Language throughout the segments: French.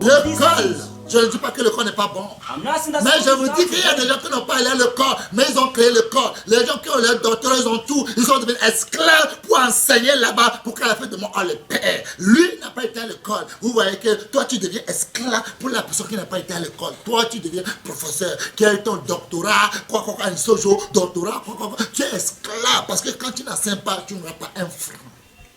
L'école, je ne dis pas que l'école n'est pas bon. Mais je vous dis qu'il y a des gens qui n'ont pas allé à l'école, mais ils ont créé l'école. Les gens qui ont les doctorats, ils ont tout. Ils sont devenus esclaves pour enseigner là-bas, pour qu'à la fin de mois, on les paie. Lui n'a pas été à l'école. Vous voyez que toi, tu deviens esclave pour la personne qui n'a pas été à l'école. Toi, tu deviens professeur, qui a eu ton doctorat, un sojo, doctorat, tu es esclave. Parce que quand tu n'enseignes pas, tu n'auras pas un franc.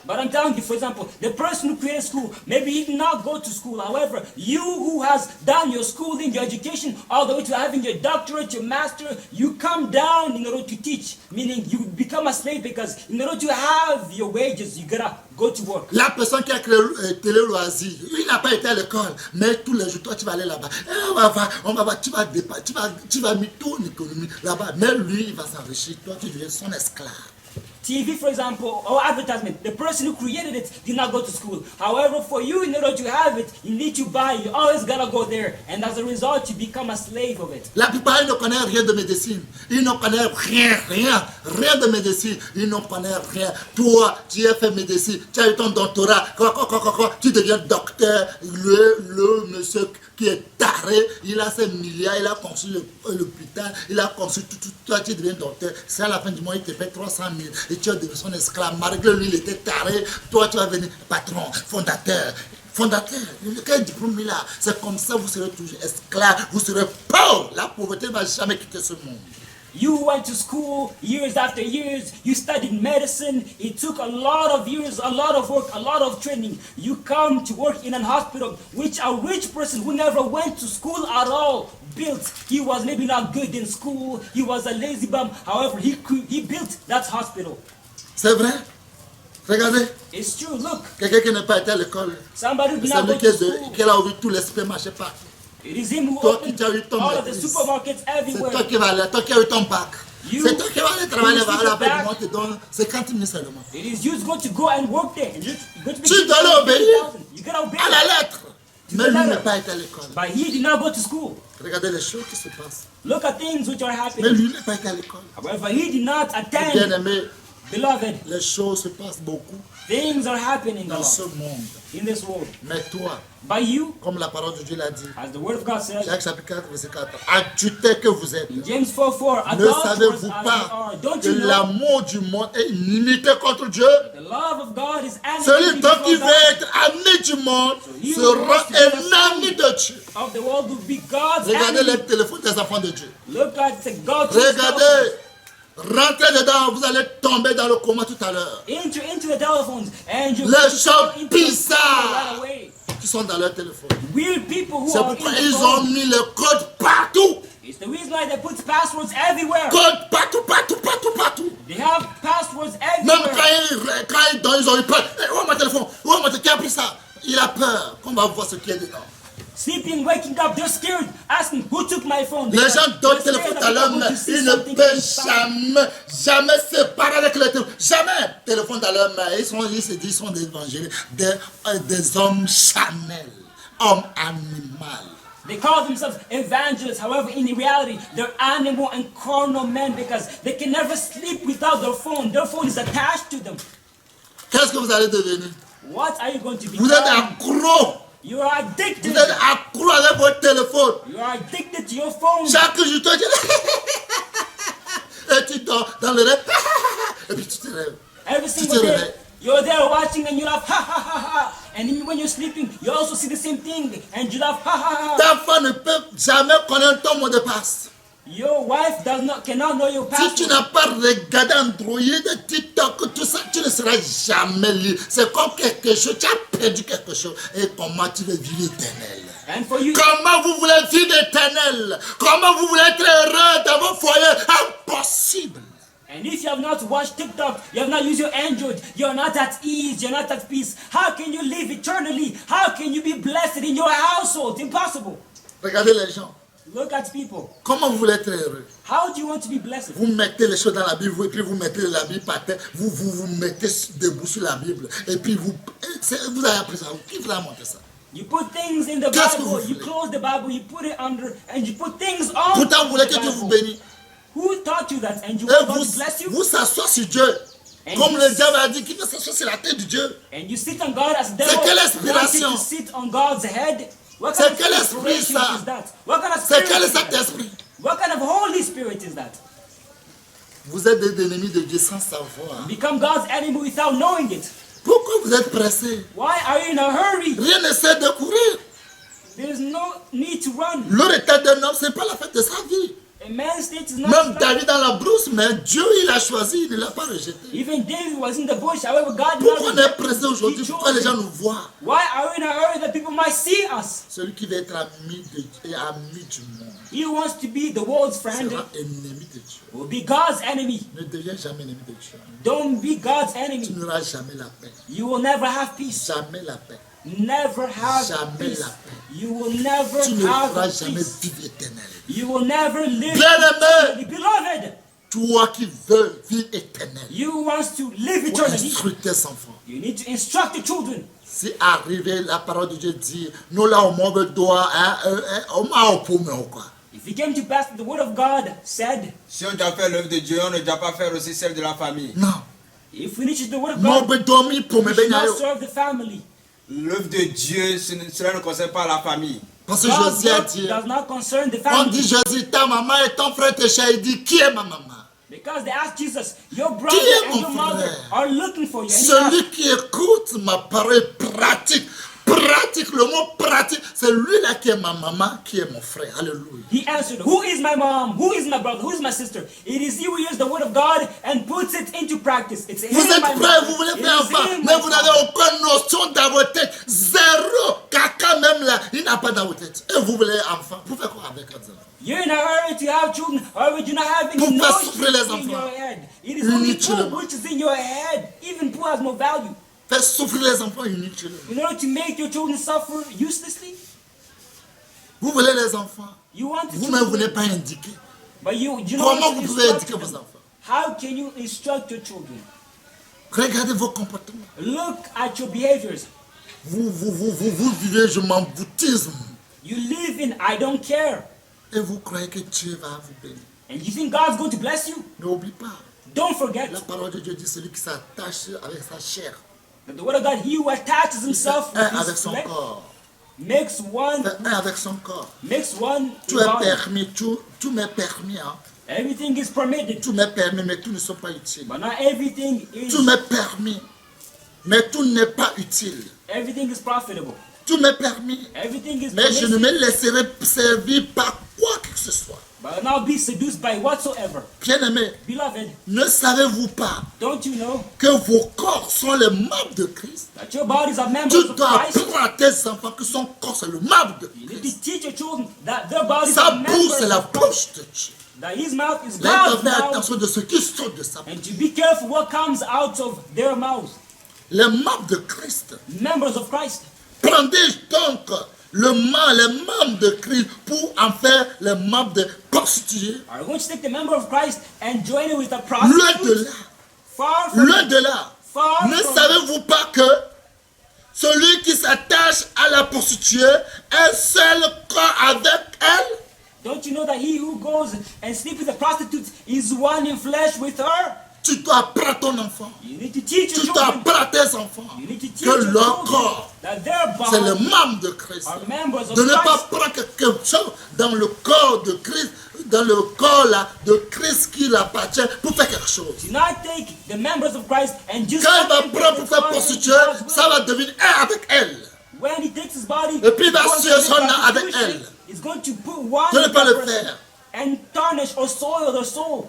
But I'm telling you, for example, the person who created school, maybe he did not go to school. However, you who has done your schooling, your education, all the way to having your doctorate, your master, you come down in order to teach. Meaning you become a slave because in order to have your wages, you gotta go to work. La personne qui a créé Télé Loisir, il n'a pas été à l'école, mais tous les jours, toi, tu vas aller là-bas. Tu vas mettre ton économie là-bas. Mais lui, il va s'enrichir. Toi, tu deviens son esclave. TV, for example, or advertisement, the person who created it did not go to school. However, for you, in order to have it, you need to buy. You always gotta go there. And as a result, you become a slave of it. La plupart, ils ne connaissent rien de médecine. Ils ne connaissent rien de médecine. Ils ne connaissent rien. Toi, tu as fait médecine, tu as eu ton doctorat, tu deviens docteur. Le monsieur qui est taré, il a ses milliards, il a construit l'hôpital, il a construit tout. Toi, tu deviens docteur. C'est à la fin du mois, il te fait 300 000. Et tu as devenu son esclave. Malgré lui, il était taré. Toi, tu vas venir patron, fondateur. Quel diplôme il a? C'est comme ça, vous serez toujours esclave. Vous serez pauvre. La pauvreté ne va jamais quitter ce monde. You went to school years after years. You studied medicine. It took a lot of years, a lot of work, a lot of training. You come to work in a hospital, which a rich person who never went to school at all built. He was maybe not good in school. He was a lazy bum. However, he built that hospital. C'est vrai? Regardez. It's true. Look. Quelqu'un qui n'a pas été à l'école. Somebody who did not go to school. Qui a ouvert tous les supermarchés partout. It is him who Toi opened qui as eu ton all of the supermarkets everywhere. C'est toi qui vas aller, toi qui as eu ton bac. C'est toi qui vas aller travailler là-bas, là-bas, moi te donne 50 000 seulement. It is you going to go and work there. Tu dois obéir à la lettre. Mais lui n'a pas été à l'école. But he did not go to school. Regardez les choses qui se passent. Look at things which are happening. Mais lui n'a pas été à l'école. However, he did not attend. Bien aimé, beloved, les choses se passent beaucoup. Things are happening dans ce monde. In this world. Mais toi, by you, comme la parole de Dieu l'a dit, as the word of God says, Jacques chapitre 4, verset 4, adultère que vous êtes, James 4:4, ne savez-vous pas que l'amour du monde est inimité contre Dieu? The love of God is celui qui veut être ami du monde sera un ami de Dieu. Of the world will be God's regardez enemy. les téléphones des enfants de Dieu. Look at the God's regardez. Rentrez dedans, vous allez tomber dans le coma tout à l'heure. Enter into the telephones and you les gens bizarres qui sont dans leur téléphone. C'est pourquoi ils ont mis le code partout. It's the reason why they put passwords everywhere. Code partout. They have passwords everywhere. Même quand ils ont eu peur. Oh mon téléphone, qui a pris ça? Il a peur. On va voir ce qu'il y a dedans. Sleeping, waking up, they're scared, asking who took my phone. Les gens donnent le téléphone à leur main, ils ne peuvent jamais se séparer avec le téléphone. Jamais téléphone dans leur main. Ils se disent, ils sont des évangélistes, des hommes charnels, hommes animaux. They call themselves evangelists. However, in reality, they're animal and carnal men because they can never sleep without their phone. Their phone is attached to them. Qu'est-ce que vous allez devenir? What are you going to be? Vous êtes accro. You are addicted. Vous êtes accro avec votre téléphone. You are addicted to your phone. Chaque jour, tu et tu dors dans le rêve. Et puis tu te lèves. Every single day, you're there watching and you laugh. Ha ha ha ha. And when you're sleeping, you also see the same thing. And you laugh, ha ha ha. Ta femme ne peut jamais connaître ton mot de passe. Your wife cannot know your Si tu password. n'as pas regardé Android, TikTok, tout ça, tu ne seras jamais libre. C'est comme quelque chose, tu as perdu quelque chose. Et comment tu veux vivre éternel? And for you, Comment vous voulez vivre éternel? Comment vous voulez être heureux dans vos foyers? Impossible. and if you have not watched TikTok, you have not used your Android, you're not at ease, you're not at peace. How can you live eternally? How can you be blessed in your household? Impossible. Regardez les gens. Look at people. Comment vous voulez être heureux? How do you want to be blessed? Vous mettez les choses dans la Bible et puis vous mettez la Bible par terre. Vous mettez debout sur la Bible. Et puis vous avez appris ça. Qui vous a montré ça? You put things in the Qu'est-ce que Bible, vous you voulez? close the Bible, you put it under, and you put things on Pourtant, vous voulez the que Dieu vous Bible. bénisse. Who taught you that? And you Et want God to bless you? vous s'asseoir sur Dieu. And Comme you le diable a dit qu'il veut s'asseoir sur la tête de Dieu. And you sit on God as the C'est devil quelle wanted inspiration? to sit on God's head. What C'est kind of quel esprit, inspiration ça? is that? What kind of C'est spirit quel is that? Saint-Esprit? What kind of Holy Spirit is that? Vous êtes des ennemis de Dieu sans savoir. Become God's enemy without knowing it. Pourquoi vous êtes pressés? Why are you in a hurry? Rien ne sert de courir. There's no need to run. Le retard d'un homme, ce n'est pas la fête de sa vie. A man's state is not Même like- David dans la brousse, mais Dieu, il a choisi, il ne l'a pas rejeté. Even David was in the bush, however, God did Pourquoi on not est reject him. pressé aujourd'hui? He chose Pourquoi les gens him. nous voient? Why are we in a hurry that people might see us? Celui qui veut être ami et ami du monde He wants to be the world's friend, sera ennemi de Dieu. will be God's enemy. Ne deviens jamais ennemi de Dieu. Don't be God's Tu enemy. n'auras jamais la paix. You will never have peace. Jamais la paix. Never have Jamais peace. la paix. You will never Tu ne have pourras jamais peace. vivre éternel. You will never live Bien-aimé, eternally. Beloved, toi qui veux vivre éternel, you want to live pour eternally. instruire tes enfants. You need to instruct the children. Si arrivé, la parole de Dieu dit, nous là, au monde doit, on m'a opposé, quoi. If it came to pass that the word of God said, Si on doit faire l'œuvre de Dieu, on ne doit pas faire aussi celle de la famille. Non. if we reach the word of Mon God, bédomi pour me we should baigner. not serve the family. L'œuvre de Dieu, cela ne concerne pas la famille. Parce que God's Josué a work dit, does not concern the on dit family. Jésus, ta maman et ton frère te cherchent. Il dit, qui est ma maman? Because they asked Jesus, your brother est and mon your mother frère? are looking for you. And he Celui asked, qui écoute ma parole pratique. Pratique, le mot pratique, c'est lui-là qui est ma maman, qui est mon frère. Alléluia. he answered, who is my mom? Who is my brother? Who is my sister? It is he who hears the word of God and puts it into practice. It's him, Vous êtes my prêts, mother. vous voulez It faire is enfant, him, mais my vous father. n'avez aucune notion dans votre tête. Zéro. Caca même là, il n'a pas dans votre tête. Et vous voulez enfant. Vous faites quoi avec votre enfant? You're in a hurry to have children, or you do not have any Pour faire knowledge souffrir les in enfants. your head. It is only Inutilement. poo which is in your head. Even poo has no value. Faites souffrir les enfants inutilement. In order to make your children suffer uselessly, Vous voulez les enfants. you want to Vous-même, vous children, n'êtes pas indiqué. but you don't Comment want vous to pouvez instruct indiquer them. vos enfants? How can you instruct your children? Regardez vos comportements. Look at your behaviors. Vous vivez, je m'en boutisme. You live in I don't care. Et vous croyez que Dieu va vous bénir. And you think God's going to bless you? N'oublie pas. Don't forget La parole de Dieu dit celui qui s'attache avec sa chair. that the word of God, he who attaches himself Un with avec his son flesh, corps. makes one Un avec son corps. Tout est body. permis, tout m'est permis. Hein. Everything is permitted, Tout m'est permis, mais tout ne sont pas utiles. but not everything is. Tout m'est permis, mais tout n'est pas utile. Everything is profitable. Tout m'est permis, Everything is mais je ne permissible, me laisserai servir par quoi que ce soit. but not be seduced by whatsoever. Bien-aimé, Beloved, ne savez-vous pas don't you know que vos corps sont les membres de Christ? that your bodies are members Tu of dois Christ? apprendre à tes enfants que son corps c'est le membre de You need Christ. to teach your children that their bodies Sa are bouche members c'est la of Christ. bouche de Dieu. That his mouth is Là, il God's doit faire mouth, attention de ce qui sort de sa bouche. and to be careful what comes out of their mouth. Les membres de Christ. Members of Christ. Prenez donc les membres de Christ pour en faire les membres de prostituées. Are you going to take the member of Christ and join it with a Loin de prostitute? là. Far from Loin de là. Far Ne from savez-vous pas que celui qui s'attache à la prostituée est un seul corps avec elle? Don't you know that he who goes and sleeps with a prostitute is one in flesh with her? Tu dois apprendre ton enfant. You need to teach your Tu dois children. apprendre à tes enfants You need to teach que your leur children corps, that their c'est le bodies membre de Christ. are members of De ne pas Christ. prendre quelque chose dans le corps de Christ, dans le corps là, de Christ qui l'appartient pour faire quelque chose. Do not take the members of Christ and just Quand il va put them prendre pour in faire God's prostituer, will. ça va devenir un avec elle. When he takes his body, Et puis il va going to suer do son nom avec prostitution, elle. he's going to put one De ne pas le person faire. and tarnish or soil their soul.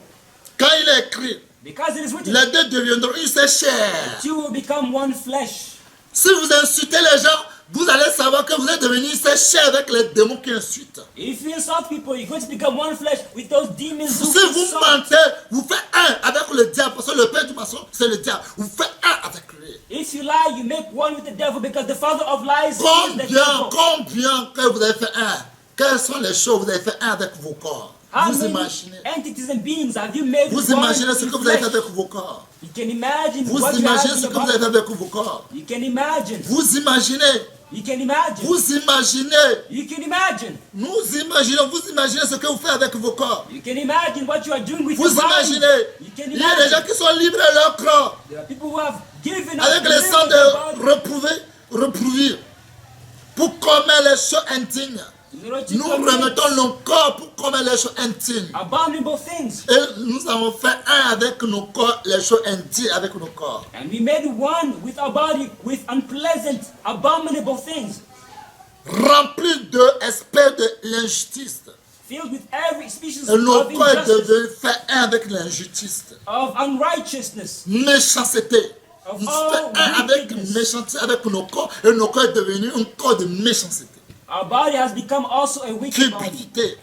Quand il est écrit, Because it is written, les deux deviendront une seule chair. you will become one flesh. Si vous insultez les gens, vous allez savoir que vous êtes devenu une seule chair avec les démons qui insultent. If you insult people, you're going to become one flesh with those demons who Si vous insult. mentez, vous faites un avec le diable, parce que le père du mensonge, c'est le diable. Vous faites un avec lui. If you lie, you make one with the devil because the father of lies is the devil. Combien que vous avez fait un? Quelles sont les choses que vous avez fait un avec vos corps? How Vous many imaginez? entities and beings have you made Vous one imaginez ce with que vous avez fait flesh? avec vos corps? You can imagine Vous what you imaginez have ce in que your vous avez body. fait avec vos corps? You can imagine. Vous imaginez? You can imagine. Vous imaginez? You can imagine. Nous imaginons, vous imaginez ce que vous faites avec vos corps? You can imagine what you are doing with Vous your body. imaginez? You can Il y a des gens imagine. qui sont libres de leur corps. There are people who have given up Avec the le limb sang of their body de reprouver pour commettre les choses intimes. in order to Nous commit remettons nos corps pour commettre les choses intimes. abominable things. Et nous avons fait un avec nos corps, les choses intimes avec nos corps. And we made one with our body with unpleasant, abominable things, Remplis d'espèces de l'injustice. filled with every species Et nos of corps est injustice, devenu fait un avec l'injustice. of unrighteousness, Méchanceté. of Nous all faisons un avec wickedness. méchanceté avec nos corps. Et nos corps est devenu un corps de méchanceté. Our body has become also a wicked body. Cupidité.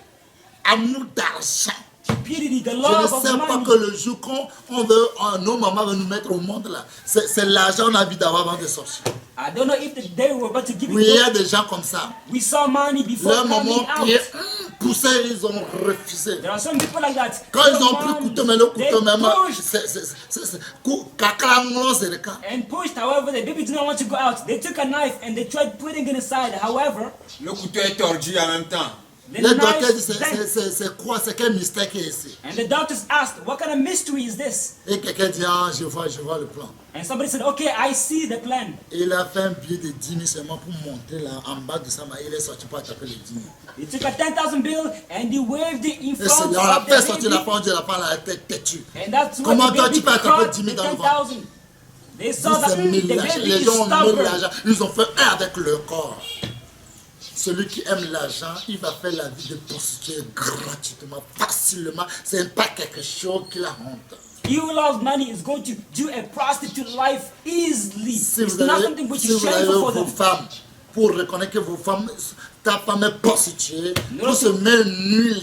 Amour d'argent. Cupidity, the Je ne love of sais pas money. que le jour qu'on veut, nos mamans veulent nous mettre au monde là, c'est l'argent qu'on a envie d'avoir avant de sortir. I don't know if the day we're about to give Oui, il y a it. des gens comme ça. We saw money before Leurs coming mamans out. criaient, poussaient, ils ont refusé. There are some people like that. Quand ils ont pris Their le couteau, moms, mais le they couteau même, pushed c'est le cas. and pushed. However, the baby did not want to go out. They took a knife and they tried putting it inside. However, Le couteau est tordu en même temps. the Le docteur knife dit, bent. c'est quoi, c'est quel mystère qui est ici? And the doctors asked, what kind of mystery is this? Et quelqu'un dit, ah, je vois le plan. And somebody said, okay, I see the plan. Et il a fait un billet de 10 000 seulement pour monter là, en bas de sa main. Il est sorti pour attaquer les 10 000. He took a 10,000 bill and he waved it in Et c'est front là, on a of fait the sortir la baby. femme, Dieu la femme, la tête têtue. And that's what Comment the toi, baby tu peux attaquer caught 10 000 the dans le ventre? 10,000. They saw that C'est the mille baby l'argent. is Les gens ont mis stubborn. l'argent. Ils ont fait un avec leur corps. Celui qui aime l'argent, il va faire la vie de prostituée gratuitement, facilement. Ce n'est pas quelque chose qui la honte. He who loves money is going to do a prostitute life easily. Si It's vous not avez, something which si is vous avez shameful for vos them. femmes, pour reconnaître que vos femmes, ta femme est prostituée, Non, pour se mettre nue,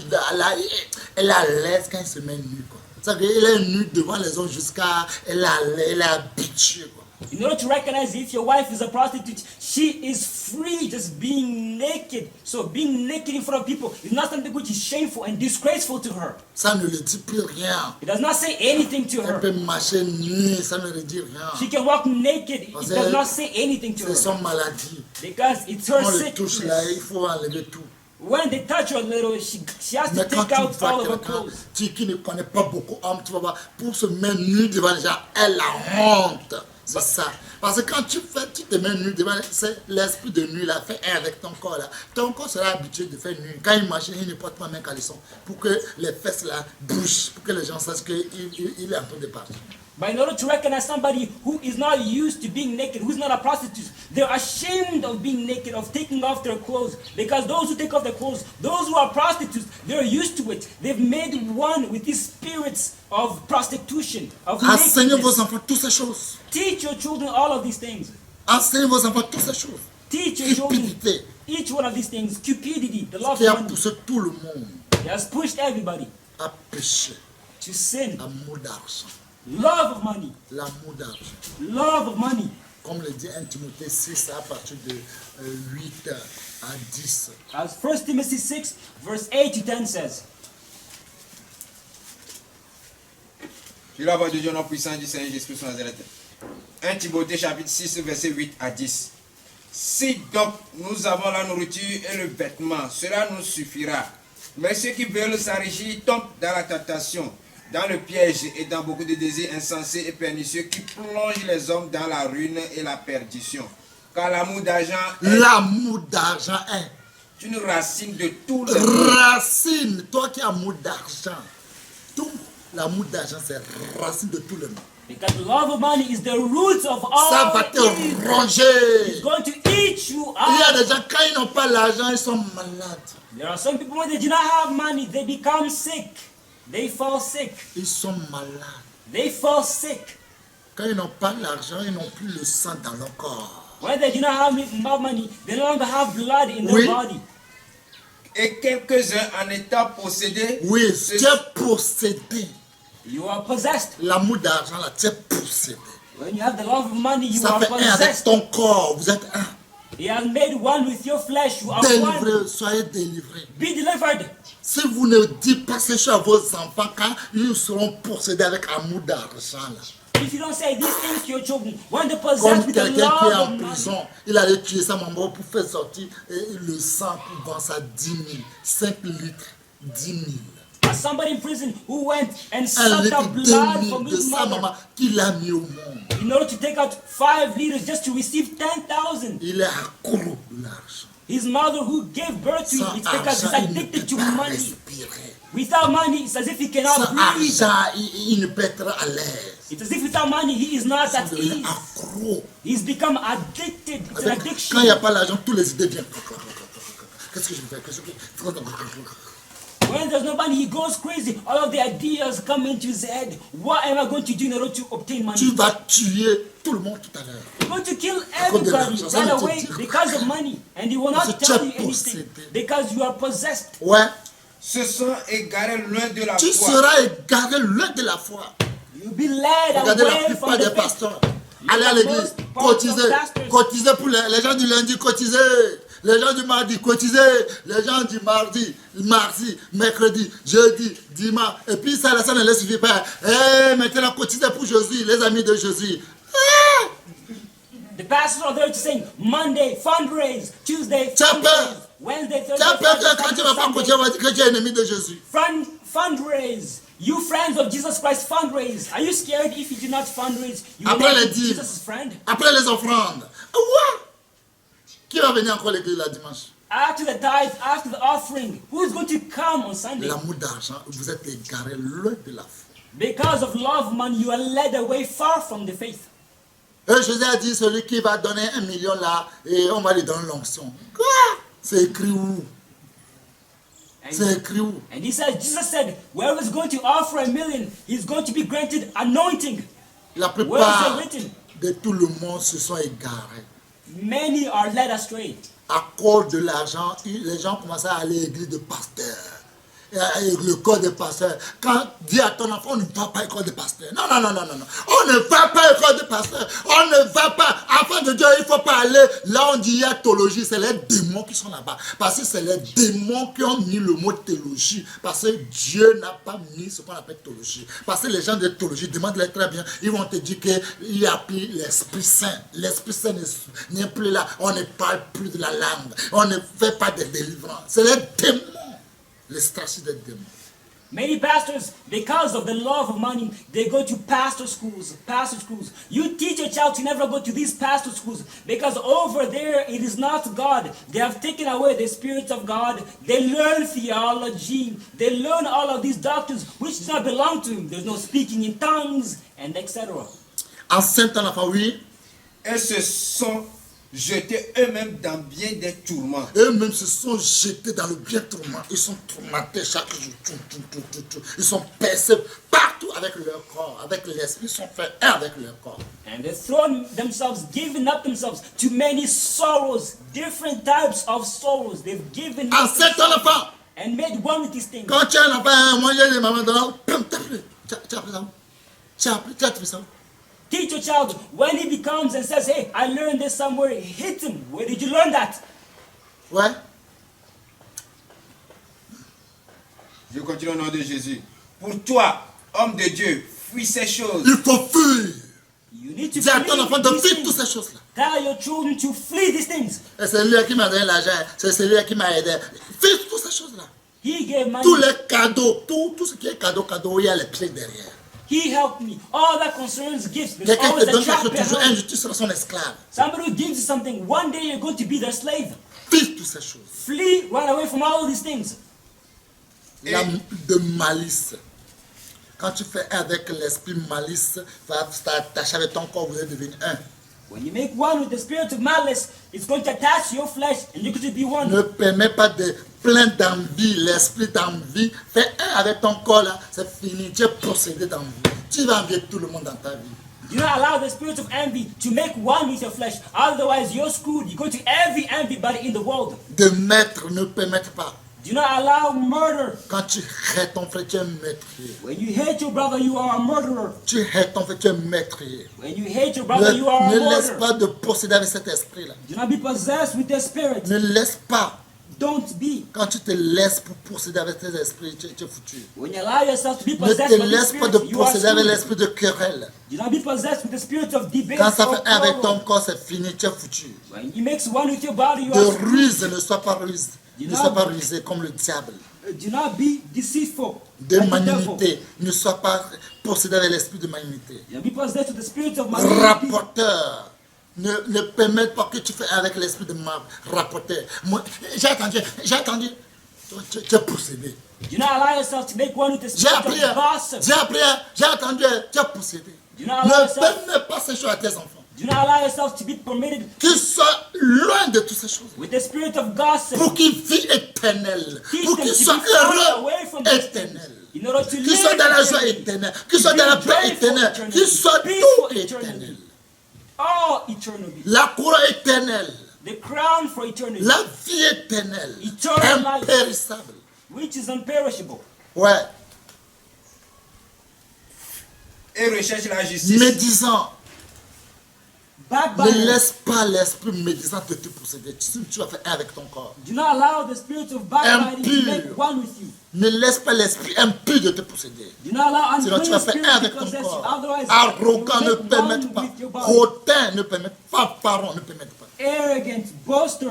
elle est à l'aise quand elle se met nue. Ça veut dire qu'elle est nue devant les hommes jusqu'à, elle est habituée. Quoi. In order to recognize if your wife is a prostitute, she is free just being naked. So being naked in front of people is not something which is shameful and disgraceful to her. Ça ne lui dit plus rien. It does not say anything to Elle her. peut marcher nue, ça ne lui dit rien. She can walk naked. It Parce does que not say anything to c'est her. son maladie. Because it's her On le touche là, sickness. il faut enlever tout. When they touch her a little, she has to Mais quand take tu out vois all of her quelqu'un clothes. qui ne connaît pas beaucoup d'hommes, tu vas voir, pour se mettre nu devant les gens, elle a honte. C'est ça. Parce que quand tu te mets nu devant, c'est l'esprit de nu là, fais un avec ton corps là. Ton corps sera habitué de faire nu. Quand il marche, il ne porte pas même caleçon. Pour que les fesses là bougent, pour que les gens sachent qu'il est en train de partir. But in order to recognize somebody who is not used to being naked, who's not a prostitute, they're ashamed of being naked, of taking off their clothes. Because those who take off their clothes, those who are prostitutes, they're used to it. They've made one with these spirits of prostitution, of Enseignez vos nakedness. enfants toutes ces choses. Teach your children all of these things. Enseignez vos enfants toutes ces choses. Teach your children Cupidité, each one of these things. Cupidity, the love qui a of money, poussé tout le monde it has pushed everybody à pécher. to sin. L'amour d'argent. Love of money, L'amour d'argent. love of money. Comme le dit 1 Timothée 6 à partir de 8 à 10. As 1 Timothy 6, verse 8 to 10 says. Je la voix de Dieu, nom puissant du Seigneur Jésus-Christ de Nazareth. 1 Timothée chapitre 6, verset 8 à 10. Si donc nous avons la nourriture et le vêtement, cela nous suffira. Mais ceux qui veulent s'enrichir tombent dans la tentation, dans le piège et dans beaucoup de désirs insensés et pernicieux qui plongent les hommes dans la ruine et la perdition. Car l'amour d'argent est... L'amour d'argent est une racine de tout le monde. Racine, toi qui as amour d'argent. Tout l'amour d'argent, c'est racine de tout le monde. Because the love of money is the root of Ça all va te evil. It's ronger. going to eat you Il y a out. des gens, quand ils n'ont pas l'argent, ils sont malades. There are some people when they do not have money, they become sick. They fall sick. Ils sont malades. They fall sick. Quand ils n'ont pas l'argent, ils n'ont plus le sang dans leur corps. When they do not have money, they no longer have blood in Oui. their body. Et quelques-uns en étant possédés, Oui, se- tu es possédé. You are possessed. L'amour d'argent, là, tu es possédé. When you have the love of money, you Ça are fait un avec possessed. ton corps. Vous êtes un. He has made one with your flesh. You are one. Délivré, soyez délivrés. Be delivered. Si vous ne dites pas ces choses à vos enfants, quand ils seront possédés avec amour d'argent, là. If you don't say these things to your children, when they're Comme possessed with the quelqu'un qui est love en of money, prison, il allait tuer sa maman pour faire sortir le sang pour vendre ça 10 000, 5 litres, 10 000. as somebody in prison who went and Un sucked litre, up 2 blood 000 from de his sa mother maman qu'il a mis au monde. in order to take out 5 liters just to receive 10,000. Il est accro de l'argent. His mother who gave birth to Sans him, it's because he's argent, il ne addicted peut to pas money. respirer. Without money, it's as if he Sans cannot breathe. argent, il ne peut être à l'aise. It's as if without money, he is not Il at devient ease. accro. He's become addicted. It's an addiction. Quand il n'y a pas l'argent, tous les idées viennent. Qu'est-ce que je vais faire? Qu'est-ce que... When there's no money, he goes crazy. All of the ideas come into his head. What am I going to do in order to obtain money? Tu vas tuer tout le monde tout à l'heure. You're going to kill cause de everybody l'argent, ça right ne te away dit rien. because of money. And he will Parce not que tu tell es you anything possédé. because you are possessed. Ouais. se sont égarés loin de la Tu foi. seras égaré loin de la foi. You'll be led Regardez la away plupart from des the faith. pasteurs. Allez à l'église, cotisez, cotisez pour les gens du lundi, cotisez. Les gens du mardi, cotisez. Les gens du mardi, mercredi, jeudi, dimanche. Et puis ça ne les suffit pas. Maintenant, cotisez pour Jésus, les amis de Jésus. The pastors are there to say Monday, fundraise, Tuesday, Tu as fundraise, peur. Wednesday, Tu as peur que Thursday, quand tu ne vas pas Sunday. cotiser, on va dire que tu es ennemi de Jésus. Fundraise. You friends of Jesus Christ, fundraise. Are you scared if you do not fundraise? You will Après not les be dîmes, Jesus' friend. après les offrandes. Ouais. Qui va venir encore à l'église la dimanche? After the tithe, after the offering, who is going to come on Sunday? L'amour d'argent, vous êtes égaré loin de la foi. Because of love money, you are led away far from the faith. Et Jésus a dit, celui qui va donner 1 million là, et on va lui donner l'onction. Quoi? C'est écrit où? C'est écrit où? And Jesus said, whoever is going to offer 1 million, he's going to be granted anointing. La Where is plupart it written? de tout le monde se sont égarés. Many are led astray. À cause de l'argent, les gens commencent à aller à l'église de pasteur. Et le corps des pasteurs. Quand dis à ton enfant, on ne va pas à l'école de pasteur. Non. On ne va pas à l'école de pasteur. On ne va pas. Afin de Dieu, il ne faut pas aller là où on dit théologie. C'est les démons qui sont là-bas. Parce que c'est les démons qui ont mis le mot théologie. Parce que Dieu n'a pas mis ce qu'on appelle théologie. Parce que les gens de théologie, demandent-les très bien. Ils vont te dire qu'il n'y a plus l'Esprit Saint. L'Esprit Saint n'est plus là. On ne parle plus de la langue. On ne fait pas de délivrance. C'est les démons. Les stratégies des démons. Many pastors, because of the love of money, they go to pastor schools. You teach your child to never go to these pastor schools because over there it is not God. They have taken away the Spirit of God. They learn theology. They learn all of these doctrines which do not belong to Him. There's no speaking in tongues and etc. En Saint enfant, oui. Elles se sont jetés eux-mêmes dans bien des tourments. Eux-mêmes se sont jetés dans le bien tourment. Ils sont tourmentés chaque jour. Ils sont percés partout avec leur corps, avec l'esprit. Ils sont faits un avec leur corps. And they've thrown themselves, given up themselves to many sorrows, different types of sorrows. They've given En up Saint enfant, and made one with these things. quand tu as un enfant, moi j'ai des mamans dedans, tu as appris ça où? Tu as appris ça où? Teach your child when he becomes and says, hey, I learned this somewhere, hit him. Where did you learn that? Ouais. Je continue au nom de Jésus. Pour toi, homme de Dieu, fuis ces choses. Il faut fuir. You need to Dis à ton flee enfant de these fuir things. toutes ces choses-là. Tell your children to flee these things. Et c'est lui qui m'a donné l'argent. C'est celui qui m'a aidé. Fuis toutes ces choses-là. He gave money. Tous les cadeaux, tout ce qui est cadeau, il y a les pieds derrière. He helped me. All that concerns gifts. There's Quelqu'un always te a donne trap quelque chose, toujours behind. un jour tu seras son esclave. Somebody who gives you something, one day you're going to be their slave. Fuis toutes ces choses. Flee, run away from all these things. De malice. Quand tu fais avec l'esprit malice, ça t'attache avec ton corps, vous êtes devenu un. When you make one with the spirit of malice, it's going to attach to your flesh and you're going to be one. Ne permets pas de plein d'envie, l'esprit d'envie. Fais un avec ton corps là, c'est fini. Tu es possédé d'envie. Tu vas envier tout le monde dans ta vie. Do not allow the spirit of envy to make one with your flesh. Otherwise, you're screwed. You're going to envy everybody in the world. De mettre, ne permettre pas. Do not allow murder. Quand tu hais ton frère, tu es meurtrier. When you hate your brother, you are a murderer. Tu hais ton frère, tu es meurtrier. When you hate your brother, you are a Ne laisse murderer. pas de posséder avec cet esprit-là. Do not be possessed with the spirit. Ne laisse pas. Don't be. Quand tu te laisses pour posséder avec tes esprits, tu es foutu. When you allow yourself to be Ne possessed te by the laisse pas de spirit, you are posséder avec screwed. l'esprit de querelle. Do not be possessed with the spirit of debate Quand ça or fait un avec ton quarrel. corps, c'est fini, tu es foutu. When you mix one with your body, you De are screwed. ruse, ne sois pas ruse. Ne sois pas rusé comme le diable. Do not be deceitful. De like the devil. malignité, ne sois pas possédé avec l'esprit de malignité. Do not be possessed with the spirit of malignity. Rapporteur, ne permets pas que tu fais avec l'esprit de rapporteur. J'ai attendu, tu es possédé. Do not allow yourself to make one with the J'ai spirit appris, of gossip. j'ai attendu, tu es possédé. Do not allow Ne yourself. permets pas ces choses à tes enfants. Do not allow yourself to be permitted Qu'ils soient loin de toutes ces choses. with the spirit of gossip. Pour qu'ils vivent éternel. Teach Pour them qu'ils to soient be far heureux away from these things. éternel. In order to Qu'ils live soient dans la joie eternally. éternelle. Qu'ils soient dans la Be paix joyful éternelle. eternally. Qu'ils soient Peaceful tout eternally. éternel. All eternally. La couronne éternelle. The crown for eternity, La vie éternelle. Eternal life. Impérissable. which is unperishable. Ouais. Et recherche la justice. Médisant. Ne Backbiters. laisse pas l'esprit médisant te posséder. Tu vas faire un avec ton corps. Do not allow the spirit of backbiting to Impure. make one with you. Ne laisse pas l'esprit impur de te posséder. Do not allow Sinon tu vas unclean faire spirit un to avec ton possess you. corps. Otherwise, Arrogant, you ne will make permette one pas. with your body. Hautain, ne permette pas. Parent, ne permette pas. Arrogant, boaster,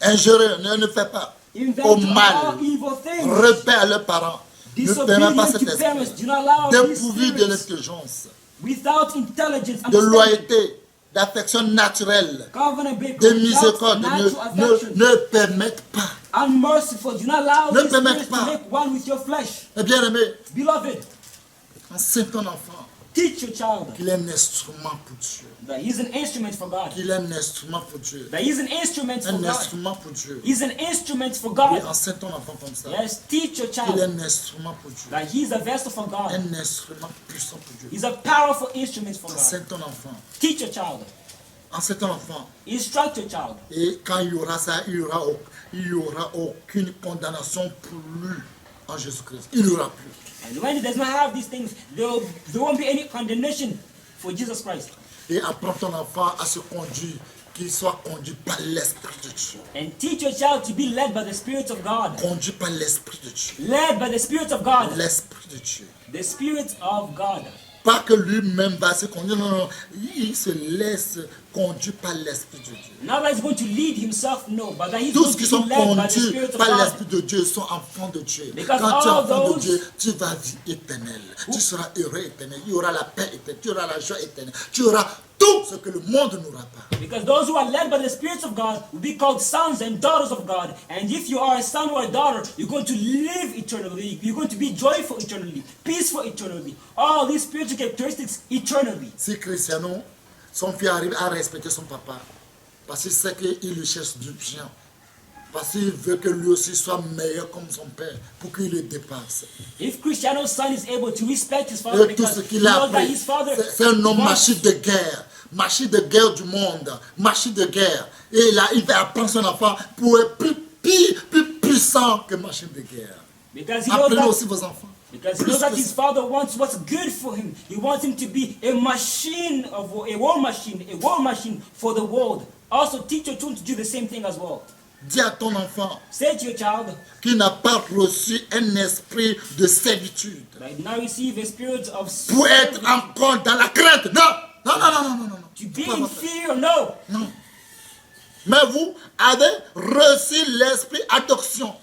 Injurieux, ne fais pas. inventor Au of mal. all evil things, Rebelle à leurs parents. Ne permets pas disobedient cet to parents. esprit. Do not allow these Dépourvu de spirits l'intelligence, without intelligence, de understanding, loyauté, d'affection naturelle, covenant breaker, de without miséricorde. natural affection, Ne permettent pas. unmerciful. Do not allow Ne these permette spirits pas. to make one with your flesh. Eh bien aimé, Beloved, enseigne ton enfant teach your child qu'il est un instrument pour Dieu. that he's an instrument for God. Qu'il est un instrument pour Dieu. That he's an instrument for Un God. instrument pour Dieu. He's an instrument for Oui, God. enseigne ton enfant comme ça. Yes, teach your Qu'il est child un instrument pour Dieu. that he's a vessel for God. Un instrument puissant pour Dieu. He's a powerful instrument for God. Enseigne ton enfant. Teach your child. Enseigne ton enfant. Instruct your child. Et quand il y aura ça, il y aura aucune condamnation pour lui en Jésus-Christ. Il n'y aura plus. And when he does not have these things, there won't be any condemnation for Jesus Christ. Et apprends ton enfant à se conduire, qu'il soit conduit par l'Esprit de Dieu. And teach your child to be led by the Spirit of God. Conduit par l'Esprit de Dieu. Led by the Spirit of God. L'Esprit de Dieu. The Spirit of God. Pas que lui-même va se conduire, non, non. Il se laisse conduire par l'Esprit de Dieu. Not that he's going to lead himself, no, but that he's Tous going qui to sont be led by the conduits Spirit of par God. l'Esprit de Dieu sont enfants de Dieu. Because Quand tu es all enfant de those- Dieu, tu vas vivre éternel. Tu seras heureux éternel. Il y aura la paix éternelle. Tu auras la joie éternelle. Tu auras tout ce que le monde n'aura pas. Because those who are led by the Spirit of God will be called sons and daughters of God. And if you are a son or a daughter, you're going to live eternally. You're going to be joyful eternally, peaceful eternally. All these spiritual characteristics eternally. Si Cristiano, son fils arrive à respecter son papa, parce qu'il sait qu'il lui cherche du bien, parce qu'il veut que lui aussi soit meilleur comme son père, pour qu'il le dépasse. If Cristiano's son is able to respect his father Et tout because ce he qu'il a knows that appris, his father c'est un homme wants- machine de guerre du monde, machine de guerre. Et là, il va apprendre son enfant pour être plus puissant que machine de guerre. because he knows Apprenez that aussi vos enfants. Because he Plus knows that que his ça. father wants what's good for him. He wants him to be a machine of a war machine for the world. Also, teach your children to do the same thing as well. Dis à ton enfant Say to your child qu'il n'a pas reçu un esprit de servitude that you now receive a spirit of pour être service. encore dans la crainte. Non, non, non, non, non, non, non. To be Pas in avoir ça. fear, no. Non. Mais vous avez reçu l'esprit adoption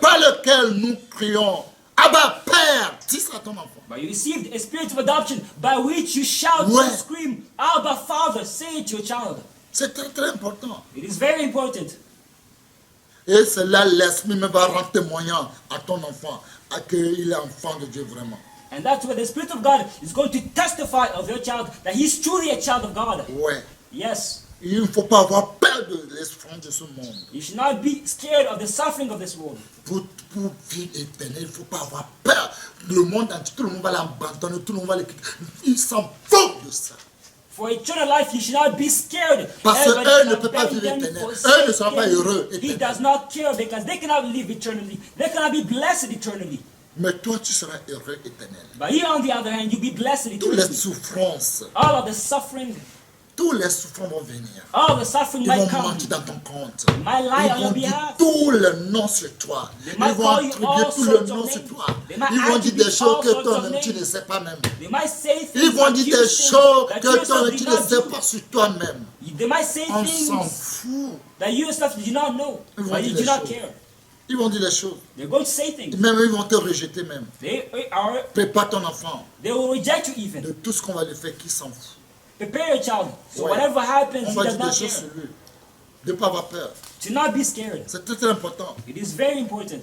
par lequel nous crions Abba Père. Dis ça à ton enfant. But you received a spirit of adoption by which you shout Ouais. and scream, Abba Father. Say it to your child. C'est très très important. It is very important. Et cela, l'esprit même va rendre témoignant à ton enfant, à qu'il est enfant de Dieu vraiment. And that's where the Spirit of God is going to testify of your child that he's truly a child of God. Ouais. Yes. Il ne faut pas avoir peur de l'esprit de ce monde. You should not be scared of the suffering of this world. Pour vivre éternel, il ne faut pas avoir peur. Le monde entier, tout le monde va l'abandonner, tout le monde va le quitter. Ils s'en foutent de ça. For eternal life, you should not be scared. Parce Everybody qu'eux ne cannot peuvent pas beg vivre them, éternel. forsake Eux ne seront pas them. heureux He éternel. does not care because they cannot live eternally. They cannot be blessed eternally. Mais toi, tu seras heureux éternel. But you, on the other hand, you'll be blessed Toutes les eternally. souffrances, All of the suffering, tous les souffrances vont venir. all the suffering Ils might vont come. mentir dans ton compte. Might lie Ils on vont your dire behalf. tout le nom sur toi. They Ils might vont call you attribuer all tout le sorts of nom sur names. toi. They might Ils vont dire attribute des choses all que sorts of toi-même tu names. ne sais pas même. They might say Ils things vont that dire you des think choses that que yourself toi-même did tu ne not sais do. pas sur toi-même. They might say On s'en things fout. that you yourself did not know, Ils vont but you dire do des not choses. care. Ils vont dire les choses. They're going to say things. Même ils vont te rejeter même. They Prépare ton enfant will reject you even. de tout ce qu'on va lui faire qui s'en fout. Prepare your child. So Ouais. whatever happens, On he va does dire des not choses care. sur lui. De ne pas avoir peur. To not be scared. C'est très, très important. It is very important.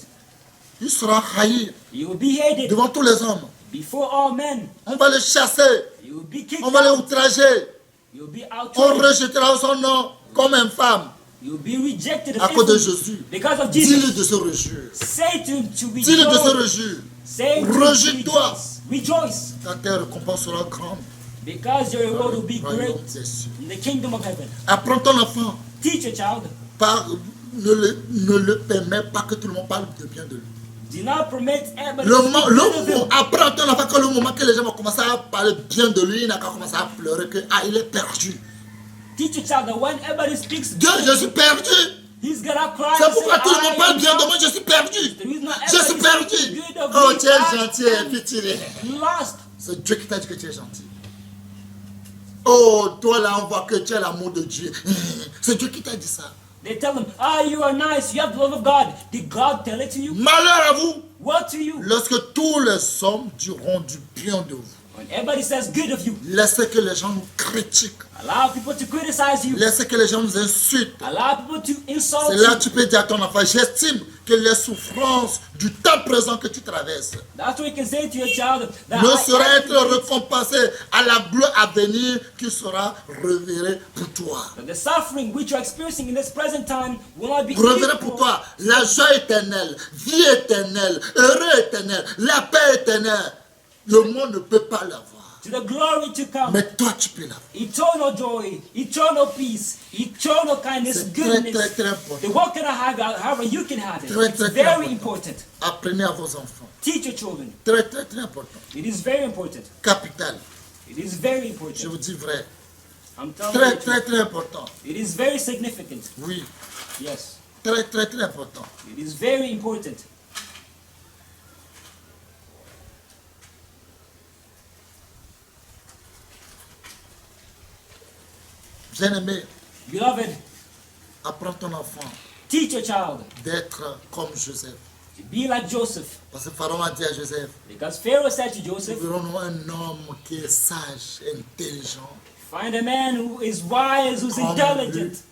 Il sera haï You will be hated devant tous les hommes. before all men. On va le chasser. You will be kicked On va le out. outrager. You will be On outraged. rejettera son nom comme infâme. You will be rejected À as cause de infamy Jésus. because of Jesus. Dis-le de se réjouir. Say to him to Dis-le de se rejoice. réjouir. Say to him to Rejette-toi. rejoice. Rejoice. Ta terre récompense sera grande. Because your reward will be great Royaume des cieux. in the kingdom of heaven. Apprends ton enfant. Teach your child. Ne le permets pas que tout le monde parle de bien de lui. Do not permit everybody Le to moment, speak good of him. apprends ton enfant que le moment que les gens vont commencer à parler bien de lui, il n'a qu'à commencer à pleurer que il est perdu. Teach your child that when everybody speaks Dieu, good, je suis perdu. he's gonna cry C'est and say, pourquoi tout le monde I parle am bien de lost. moi, je suis perdu. The reason why Je suis everybody perdu. speaks good of Oh, me, tu es I gentil et am puis tu es. lost. C'est Dieu qui t'a dit que tu es gentil. Oh, toi là, on voit que tu as l'amour de Dieu. C'est Dieu qui t'a dit ça. They tell him, you are nice, you have the love of God. Did God tell it to you? Malheur à vous What to you? lorsque tous les hommes diront du bien de vous. When everybody says good of you, Laissez que les gens nous critiquent. allow people to criticize you. Laissez que les gens nous insultent. Allow people to insult C'est là you. que tu peux dire à ton enfant, j'estime que les souffrances du temps présent que tu traverses That's what you can say to your child. That ne I sauraient être actually- récompensées à la gloire à venir qui sera révélée pour toi. that the suffering which you're experiencing in this present time will not be Révélée pour equal toi. La joie éternelle, vie éternelle, heureux éternel, la paix éternelle. Le monde ne peut pas l'avoir. to the glory to come. Mais toi, tu peux l'avoir. Eternal joy, eternal peace, eternal kindness, C'est très, goodness. très, très The important. what can I have? However, you can have it. Très, It's très, très very important. important. Apprenez à vos enfants. Teach your children. Très, très, très important. It is very important. Capital. It is very Je important. vous dis vrai. I'm telling Très, you. très, très important. It is very significant. Oui. Yes. Très, très, très important. It is very important. Bien-aimé, Beloved, apprends ton enfant teach your child d'être comme Joseph. to be like Joseph. Parce que Pharaon a dit à Joseph, Because Pharaoh said to Joseph, nous verrons un homme qui est sage, intelligent. find a man who is wise, who's Comme intelligent.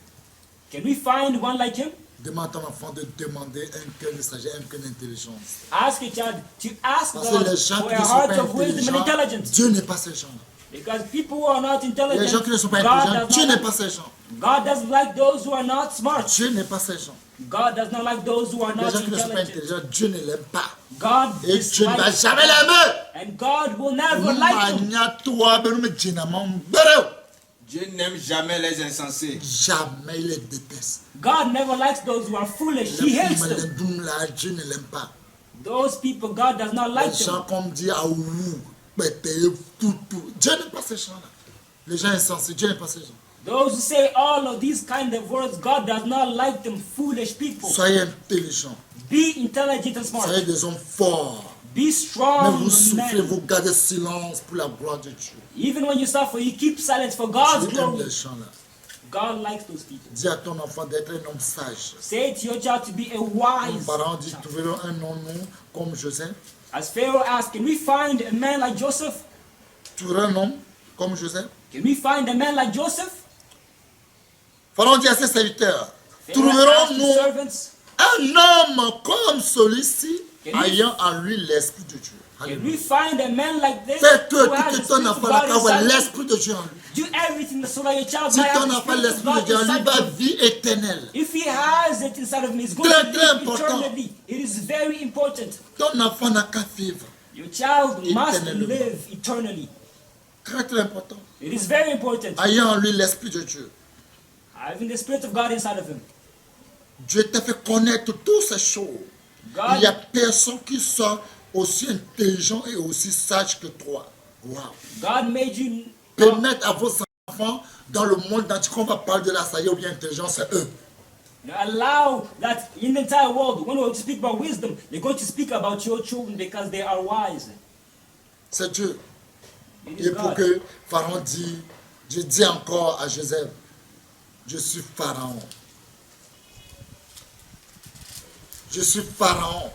Can we find one like him? Demande à ton enfant de demander un cœur de sagesse, un cœur d'intelligence. Ask your child to ask Parce que God les gens for qui a ne sont heart pas of wisdom and intelligents, intelligence. Dieu n'est pas ces gens. Because people who are not Les intelligent, gens qui ne sont pas God intelligents, does Dieu not n'est pas ces gens. God doesn't like those who are not smart. Dieu n'est pas ces gens. God does not like those who are Les not gens qui ne sont pas intelligent. intelligents, Dieu ne l'aime pas. God Et Dieu ne va dislikes, jamais l'aimer. and God will never like them. Magna-toi, ben nous me dynamons, bereu. Dieu n'aime jamais les insensés. Jamais il les déteste. God never likes those who are foolish. He hates them. Dieu ne l'aime pas. Those people, God does not like Les gens them. comme dit ah ouh, tout. Dieu n'aime pas ces gens-là. Les gens insensés, Dieu n'aime pas ces gens. Those who say all of these kind of words, God does not like them. Foolish people. Soyez intelligents. Be intelligent and smart. Soyez des hommes forts. Be Mais strong vous souffrez, men. vous gardez silence pour la gloire de Dieu. Even when you suffer, you keep silence for Dieu God's aime glory. les gens là. God likes those people. Dis à ton enfant d'être un homme sage. Say to your child to be a Les wise. parents disent, trouverons un homme comme Joseph. As Pharaoh asked, can we find a man like Joseph? Trouverons un homme comme Joseph. Can we find a man like Joseph? Pharaon dit à ses serviteurs, Pharaoh asked his trouverons-nous servants, Un homme comme celui-ci, Can you- ayant en lui l'Esprit de Dieu. Can Alléluia. we find a man like this Fais-toi who has que the ton Spirit of enfant n'a God qu'à avoir inside him? l'Esprit de Dieu en lui. Do everything so that your child Si might have ton the enfant a Spirit of l'Esprit de God Dieu en lui, inside va him. vie éternelle. If he has it inside of him, he's going Très, to très live important. eternally. It is very important. Ton enfant n'a qu'à vivre. Your child must Éternellement. live eternally. Très très important. It is very important. Ayant en lui l'Esprit de Dieu. Having the Spirit of God inside of him. Dieu t'a fait connaître toutes ces choses. Il n'y a God, personne qui soit aussi intelligent et aussi sage que toi. Wow. God made you Permettre à vos enfants dans le monde entier qu'on va parler de la sagesse ou bien intelligence, c'est eux. allow that in the entire world, when we speak about wisdom, they're going to speak about your children because they are wise. C'est Dieu. It Et is pour God. que Pharaon dit, je dis encore à Joseph, je suis Pharaon. Je suis Pharaon.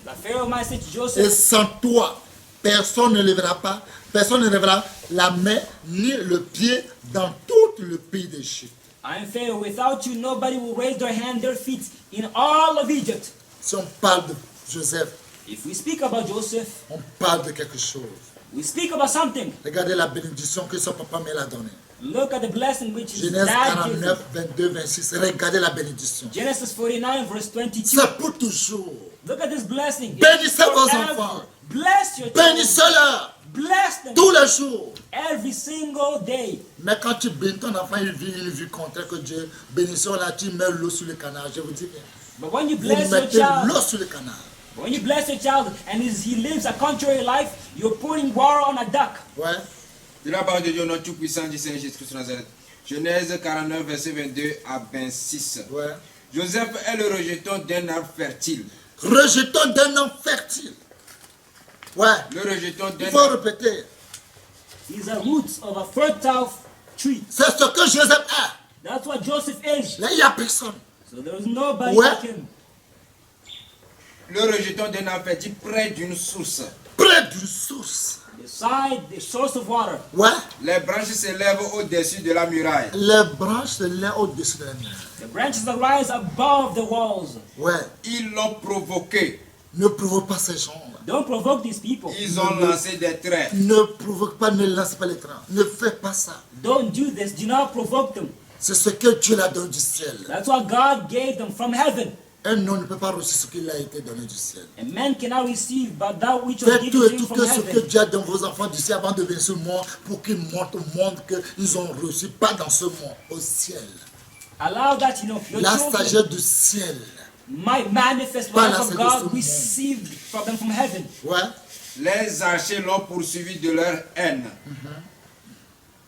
The Pharaoh might say to Et Joseph, sans toi, personne ne lèvera pas, personne ne lèvera la main ni le pied dans tout le pays d'Égypte. I'm Pharaoh, without you, nobody will raise their hand, their feet in all of Egypt. Si on parle de Joseph, If we speak about Joseph, on parle de quelque chose. we speak about something. Regardez la bénédiction que son papa me l'a donnée. Look at the blessing which his Genèse dad gave him. 49, 22, 26. Regardez la bénédiction. Genesis 49, verse 22. C'est pour toujours. Look at this blessing. Bénissez vos Forever. enfants. Bless your children. Bénissez-leur Bless them tous les jours. every single day. Mais quand tu bénis ton enfant, il vit une vie contraire que Dieu. Bénissons là, tu mets l'eau sur le canard. Je vous dis bien. But when you Vous bless your mettez child, l'eau sur le canard. when you bless your child and he lives a contrary life, you're pouring water on a duck. Ouais. De la parole de Dieu, notre tout-puissant, dit Saint Jésus-Christ de Nazareth. Genèse 49, verset 22 à 26. Ouais. Joseph est le rejeton d'un arbre fertile. Rejetons d'un homme fertile. Ouais. Le rejeton Il d'un faut répéter. He's a root of a fertile tree. C'est ce que Joseph a. That's what Joseph is. Là, il n'y a personne. So there's nobody Ouais. like him. Le rejeton d'un arbre fertile près d'une source. Près d'une source. Beside the source of water. Ouais. Les branches s'élèvent au-dessus de la muraille. Les branches se lèvent au-dessus de la mer. The branches that rise above the walls. Ouais. Ils l'ont provoqué. Ne provoque pas ces gens. Don't provoke these people. Ils ont lancé des traits. Ne provoque pas, ne lance pas les trains. Ne fais pas ça. Don't do this. Do not provoke them. C'est ce que Dieu leur donne du ciel. That's what God gave them from heaven. Un homme ne peut pas reçu ce qu'il a été donné du ciel. A man cannot receive but that which was Faites given tout to et him tout from que ce que heaven. Dieu a dans vos enfants du ciel avant de venir sur le monde pour qu'ils montrent au monde qu'ils ont reçu, pas dans ce monde, au ciel. Allow that, your La children sagesse du ciel. might manifest Pas what la of sagesse God du monde. received from them from heaven. Ouais. Les archers l'ont poursuivi de leur haine.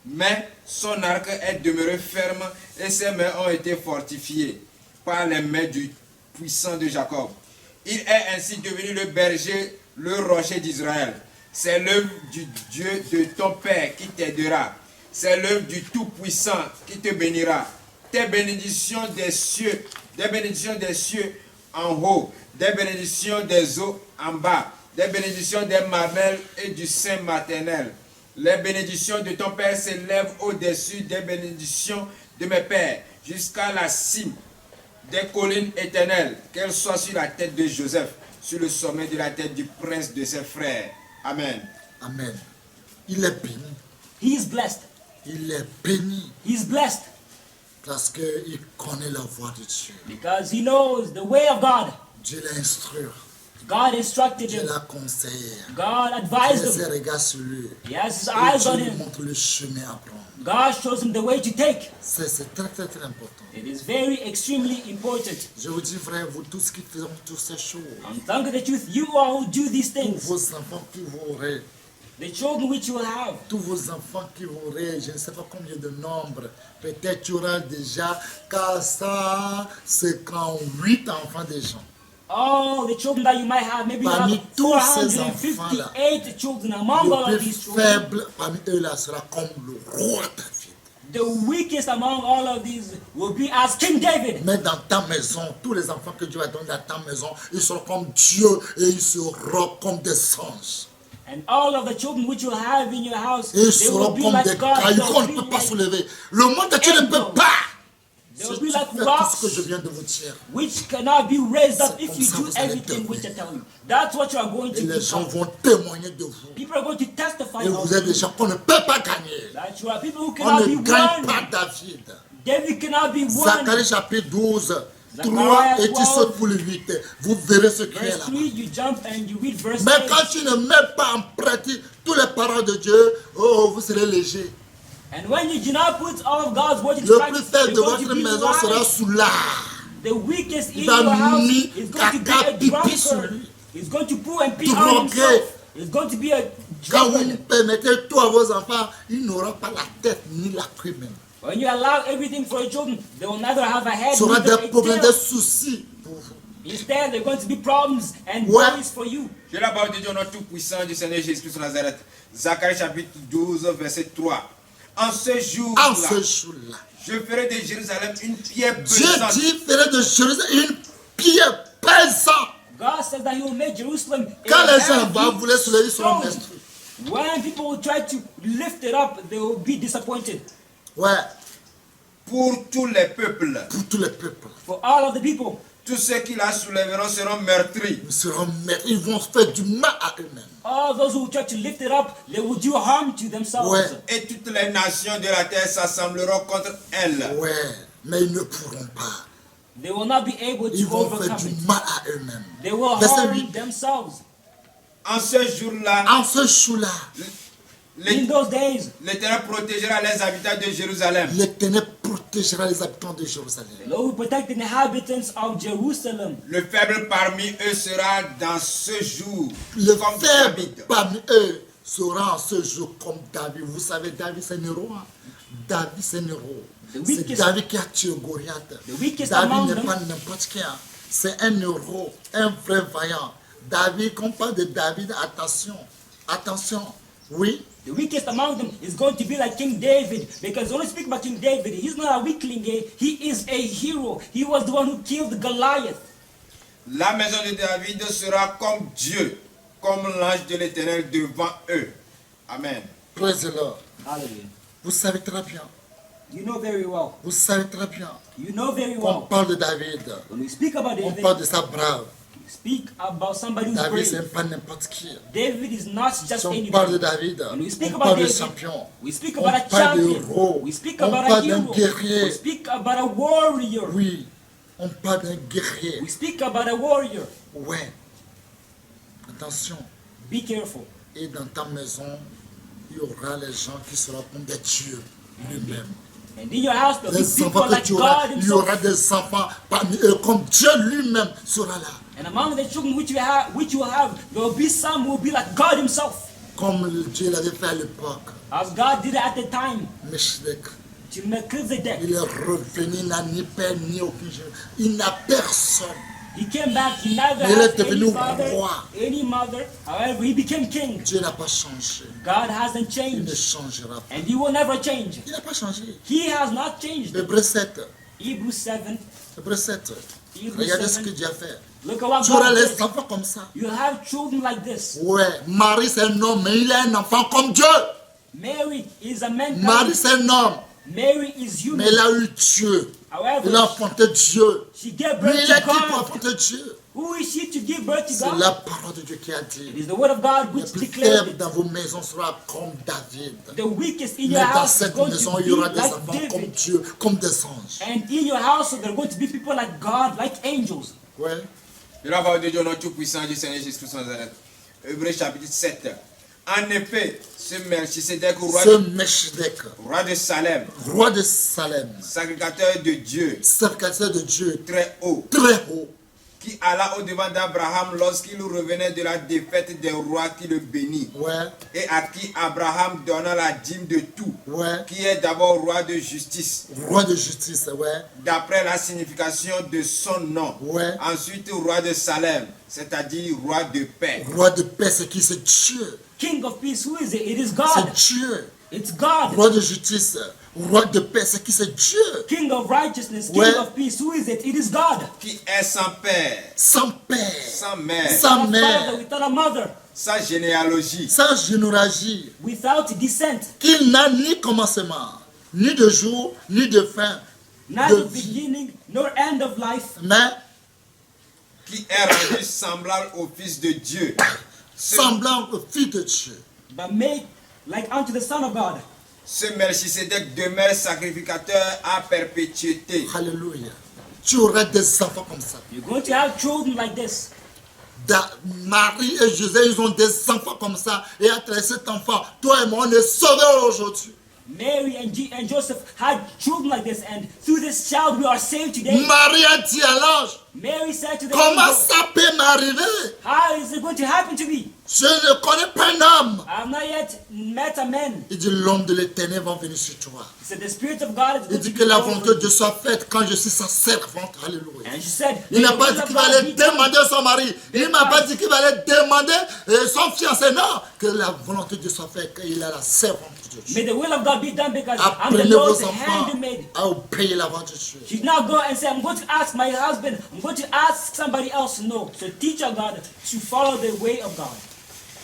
Mais son arc est demeuré ferme et ses mains ont été fortifiées par les mains du puissant de Jacob. Il est ainsi devenu le berger, le rocher d'Israël. C'est l'œuvre du Dieu de ton Père qui t'aidera. C'est l'œuvre du Tout-Puissant qui te bénira. Des bénédictions des cieux en haut, des bénédictions des eaux en bas, des bénédictions des mamelles et du sein maternel. Les bénédictions de ton Père s'élèvent au-dessus des bénédictions de mes pères, jusqu'à la cime des collines éternelles, qu'elles soient sur la tête de Joseph, sur le sommet de la tête du prince de ses frères. Amen. Amen. Il est béni. He is blessed. Il est béni He is blessed parce qu'il connaît la voie de Dieu. because he knows the way of God. Dieu l'a instruit. God instructed Dieu him. l'a conseillé. God Il a advised ses him. regards sur lui. He has his Et eyes on Dieu lui him. montre le chemin à prendre. God shows him the way to take. C'est très très très important. It is very extremely important. Je vous dis, frère, vous tous qui faisons toutes ces choses, I'm telling you the truth, you all who do these tous things, vos enfants qui vous aurez, the children which you will have, tous vos enfants qui vous aurez, je ne sais pas combien de nombre, peut-être tu auras déjà 458 enfants déjà. all the children that you might have, maybe you Parmi have tous ces enfants-là, 458 children among all Le of plus these children. faible parmi eux là sera comme le roi David. The weakest among all of these will be as King David. Mais dans ta maison, tous les enfants que Dieu a donnés dans ta maison, ils seront comme Dieu et ils seront comme des anges. And all of the children which you have in your house, Et ils they will seront be comme like des God. cailloux They qu'on will ne be peut pas like soulever. Le monde entier ne peut angels. pas They Si will tu be like fais tout rocks ce que je viens de vous dire, which cannot be raised up C'est if comme you ça do vous allez everything which I devenir. tell you. That's what you are going et to les gens become. vont témoigner de vous. People are going to testify Et of vous êtes des you. gens qu'on ne peut pas gagner. That you are people who On cannot ne be gagne pas won. David. David cannot be won. Zacharie chapitre 12, 3 Zachariah et tu 12, sautes pour le 8. Vous verrez ce qui est Verse là. 3, you jump and you read verse Mais 8. quand tu ne mets pas en pratique toutes les paroles de Dieu, oh, vous serez léger. And when you do not put all of God's word into Le plus practice, faible you're de going to votre be maison sera light. sous l'art. The weakest in Il your va house mis is going to be caca, a pipi sur drunkard. lui. He's going to poo and pee on Drogué. himself. He's going to be a Quand vous drunkard. permettez tout à vos enfants, ils n'auront pas la tête ni la queue même. When you allow everything for your children, they will neither have a head Ce sera neither des a problèmes, tail. des soucis pour vous. Instead, they're going to be problems and Ouais. worries for you. Je la parole de Dieu, notre tout-puissant du Seigneur Jésus-Christ de Nazareth. Zacharie chapitre 12, verset 3. En ce jour-là, En ce jour-là, je ferai de Jérusalem une pierre Dieu pesante. dit, ferait de Jérusalem une pierre pesante. God says that He will make Jerusalem a Quand les gens heavy vont vouloir se lever, ils seront stone. instruits. When people will try to lift it up, they will be disappointed. Ouais, Pour tous les peuples, pour tous les peuples. For all of the people, tous ceux qui la soulèveront seront meurtris. Ils seront maîtres, ils vont faire du mal à eux-mêmes. all those who try to lift it up, they will do harm to themselves. Ouais. Et toutes les nations de la terre s'assembleront contre elle. Ouais, mais ils ne pourront pas. They will not be able Ils to vont faire overcome du it. mal à eux-mêmes. They will Verset harm 8. themselves. En ce jour-là, En ce jour-là, In those days, l'Éternel protégera les habitants de Jérusalem. l'Éternel protégera les habitants de Jérusalem. the Lord will protect the inhabitants of Jerusalem. Le faible parmi eux sera dans ce jour Le comme faible David. parmi eux sera en ce jour comme David. Vous savez, David c'est un héros. Hein? David c'est un héros. The C'est weakest- David qui a tué Goliath. the weakest David among n'est them- pas n'importe qui. Hein. C'est un héros, un vrai vaillant. David, quand on parle de David, attention, attention, oui. The weakest among them is going to be like King David, because when we speak about King David, he's not a weakling, he is a hero. He was the one who killed Goliath. La maison de David sera comme Dieu, comme l'ange de l'Éternel devant eux. Amen. Praise the Lord. Hallelujah. Vous savez très bien, You know very well. vous savez très bien, You know very quand on well. parle de David, When we speak about on David, parle de sa brave. we speak about somebody who's David, c'est brave. pas n'importe qui. David is not just Si on parle de anybody. David, When we speak on about parle de David, champion. we speak On about a parle de champion. héros. We speak On about a parle d'un hero. guerrier. We speak about a warrior. Oui, on parle d'un guerrier. We speak about a warrior. Ouais. Attention. Be careful. Et dans ta maison, il y aura les gens qui seront comme des dieux lui-même. And in your house, there'll be Les people enfants que like tu auras, God il y aura himself. des enfants parmi eux comme Dieu lui-même sera là. And among the children which you will have, there will be some who will be like God himself. Comme Dieu l'avait fait à l'époque. As God did it at the time Meshach, to Melchizedek. il est revenu, il n'a ni père ni aucun Dieu. Il n'a personne. He came back, he neither Il est had devenu any father, roi. any mother. However, he became king. Dieu n'a pas changé. God hasn't Il ne changed. changera pas. And he will never change. Il n'a pas changé. He has not changed. Hébreu 7. Hebrews 7. Hébreu 7. Hebrews Regardez ce 7. que Dieu a fait. Look at what Tu auras God les did. enfants comme ça. You'll have children like this. Ouais, Marie c'est un homme, mais il a un enfant comme Dieu. Mary is a mankind. Marie c'est un homme, Mary is mais human. il a eu Dieu. However, Il a enfanté Dieu. she gave Lui, birth il est to qui pour God. enfanter Dieu? Who is she to give birth to C'est God? la parole de Dieu qui a It dit. is the word of God Le which plus declared faible it. dans vos maisons sera comme David. The weakest in Mais your dans house is cette going maison, to il be y aura des like enfants comme David. Dieu, comme des anges. And in your house, there are going to be people like God, like angels. Ouais. De la parole de Dieu, notre tout-puissant du Seigneur Jésus-Christ de Nazareth. Hébreux chapitre 7. En effet, ce Melchisedec, Ce Meshach, roi de Salem, roi de Salem, sacrificateur de Dieu, sacrificateur de Dieu, très haut, très haut, qui alla au-devant d'Abraham lorsqu'il revenait de la défaite des rois qui le bénit, ouais, et à qui Abraham donna la dîme de tout, ouais, qui est d'abord roi de justice, roi de justice, ouais, d'après la signification de son nom. ouais, Ensuite, roi de Salem, c'est-à-dire roi de paix. roi de paix, c'est qui? C'est Dieu, King of peace, who is it? It is c'est God. Dieu, It's God. roi de justice, roi de paix, c'est qui? C'est Dieu, King of righteousness, King Ouais. of peace, who is it? It is God. Qui est sans père, sans père, sans mère, sans A mère, father without a mother, sans généalogie, sans généalogie, without descent, qu'il n'a ni commencement, ni de jour, ni de fin, neither de vie, beginning nor end of life, mais qui est rendu semblable au Fils de Dieu. semblant au Fils de Dieu. but made like unto the Son of God. Ce Melchisédek demeure sacrificateur à perpétuité. Alléluia. Tu auras des enfants comme ça. You're going to have children like this. Marie et José, ils ont des enfants comme ça. Et à travers cet enfant, toi et moi, on est sauvés aujourd'hui. Mary and Joseph had children like this, and through this child we are saved today. Marie a dit à l'ange, Mary said to the comment angel, ça peut m'arriver? how is it going to happen to me? Je ne connais pas un homme. I have not yet met a man. Il dit, l'homme de l'éternel va venir sur toi. He said, the Spirit of God is Il going to dit be que la over volonté you. de Dieu soit faite quand je suis sa servante. Alléluia. And she said, Il n'a "May the pas will dit of qu'il va God aller be done." demander son mari. Il m'a pas dit qu'il va aller demander son fiancé. Non, que la volonté de Dieu soit faite, qu'il a la servante de Dieu. May the will of God be done because I'm the Apprenez Lord's vos enfants handmaid. à obéir la voix de Dieu. She's not go and say, I'm going to ask my husband, I'm going to ask somebody else. No. So teach our God to follow the way of God.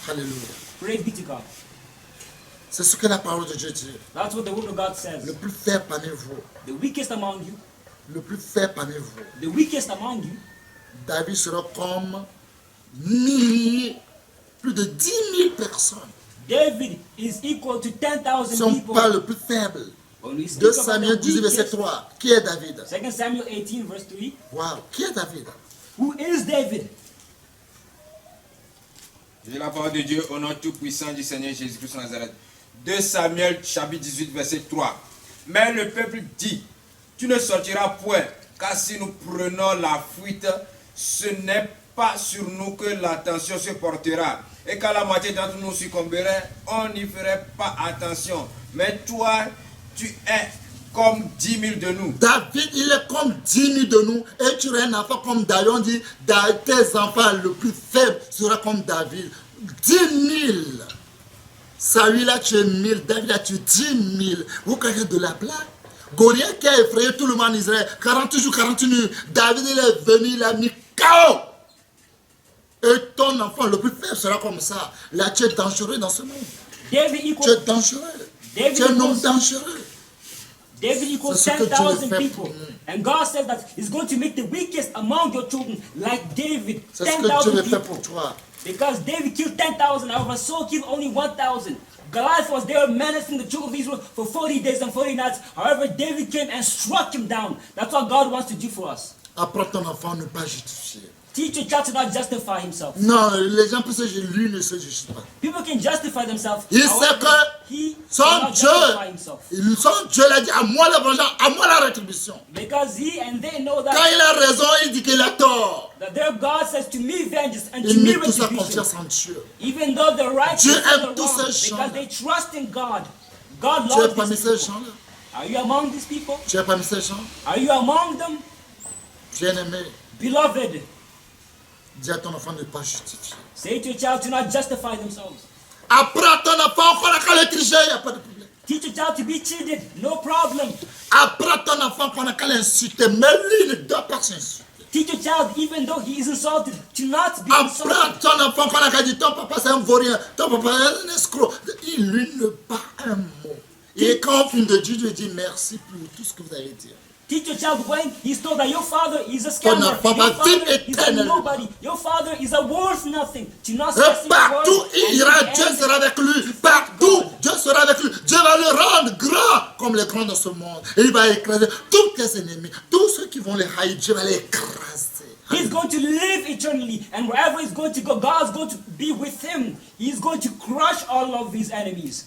Alléluia. Praise be to God. C'est ce que la parole de Dieu dit. That's what the word of God Le says. plus faible parmi vous, The weakest among you, le plus faible parmi vous, the weakest among you, David sera comme milliers, plus de 10 000 personnes. David is equal to 10,000 Si on people. parle le plus faible, When we speak 2 about Samuel the 18, verset weakest, 3, qui est David? 2 Samuel 18 verse 3, Waouh, qui est David? who is David? J'ai la parole de Dieu au nom tout-puissant du Seigneur Jésus-Christ de Nazareth. 2 Samuel chapitre 18 verset 3. Mais le peuple dit, tu ne sortiras point, car si nous prenons la fuite, ce n'est pas sur nous que l'attention se portera. Et quand la moitié d'entre nous succomberait, on n'y ferait pas attention. Mais toi, tu es comme 10 000 de nous. David, il est comme 10 000 de nous. Et tu auras un enfant comme David. On dit, tes enfants le plus faible sera comme David. 10 000. Saül a tué 1000. David a tué 10 000. Vous croyez de la blague? Goliath qui a effrayé tout le monde en Israël. 40 jours, 40 nuits. David, il est venu, il a mis KO. Et ton enfant le plus faible sera comme ça. Là, tu es dangereux dans ce monde. David Tu equals, es dangereux. David Tu es un homme equals- dangereux. David equals C'est ce que Dieu 10,000 fait people. pour nous. And God says that He's going to make the weakest among your children like David. C'est ce que Dieu 10,000 veut faire people. pour toi. Because David killed 10,000, however, Saul killed only 1,000. Goliath was there menacing the children of Israel for 40 days and 40 nights. However, David came and struck him down. That's what God wants to do for us. Apprends ton enfant à ne pas justifier. Teach your child to not justify himself. Non, les gens pensent que lui ne se justifie pas. People can justify themselves. Il However, sait que he son cannot Dieu, justify himself. son Dieu l'a dit, à moi la vengeance, à moi la rétribution. Because he and they know Quand that, il a raison, il dit qu'il a tort. that their God says to me vengeance and to Il me met toute sa retribution. confiance en Dieu. Even though the righteous Dieu are aime tous wrong, ces because gens-là. they trust in God. God Tu es loves parmi these ces people. gens-là. Are you among these people? Tu es parmi ces gens. Are you among them? Bien-aimé, Beloved, dis à ton enfant de ne pas justifier. say to your child to not justify themselves. Apprends ton enfant, on n'a qu'à le tricher, il n'y a pas de problème. Teach your child to be cheated, no problem. Apprends ton enfant qu'on n'a qu'à l'insulter, mais lui il ne doit pas s'insulter. Teach your child, even though he is insulted, to not be Apprends insulted. ton enfant qu'on a qu'à dire, ton papa c'est un vaurien, ton papa est un escroc. Il lui ne pas un mot. Et quand on finit de Dieu, Dieu dit merci pour tout ce que vous allez dire. Teach your child when he's told that your father is a Ton scammer, enfant your va vivre father is a éternellement. nobody, your father is a worth nothing. To not Et say partout words il and ira, to Dieu end sera avec lui. Partout, Dieu sera avec lui. Dieu va le rendre grand comme les grands de ce monde. Et il va écraser tous tes ennemis. Tous ceux qui vont les haïr, Dieu va les écraser. He's going to live eternally, and wherever he's going to go, God's going to be with him. He's going to crush all of his enemies.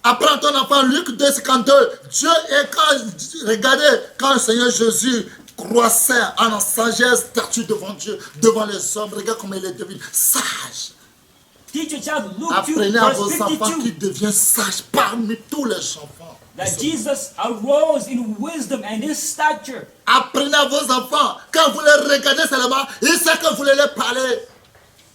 Apprends ton enfant, Luc 2, 52. Dieu est quand, regardez, quand le Seigneur Jésus croissait en sagesse, statue devant Dieu, devant les hommes, regarde comment il est devenu sage. Teach your child, Luke 2, Apprenez à verse vos enfants 52, qu'ils deviennent sages parmi tous les enfants. that Jesus arose in wisdom and in stature. Apprenez à vos enfants, quand vous les regardez seulement, ils savent que vous les parler.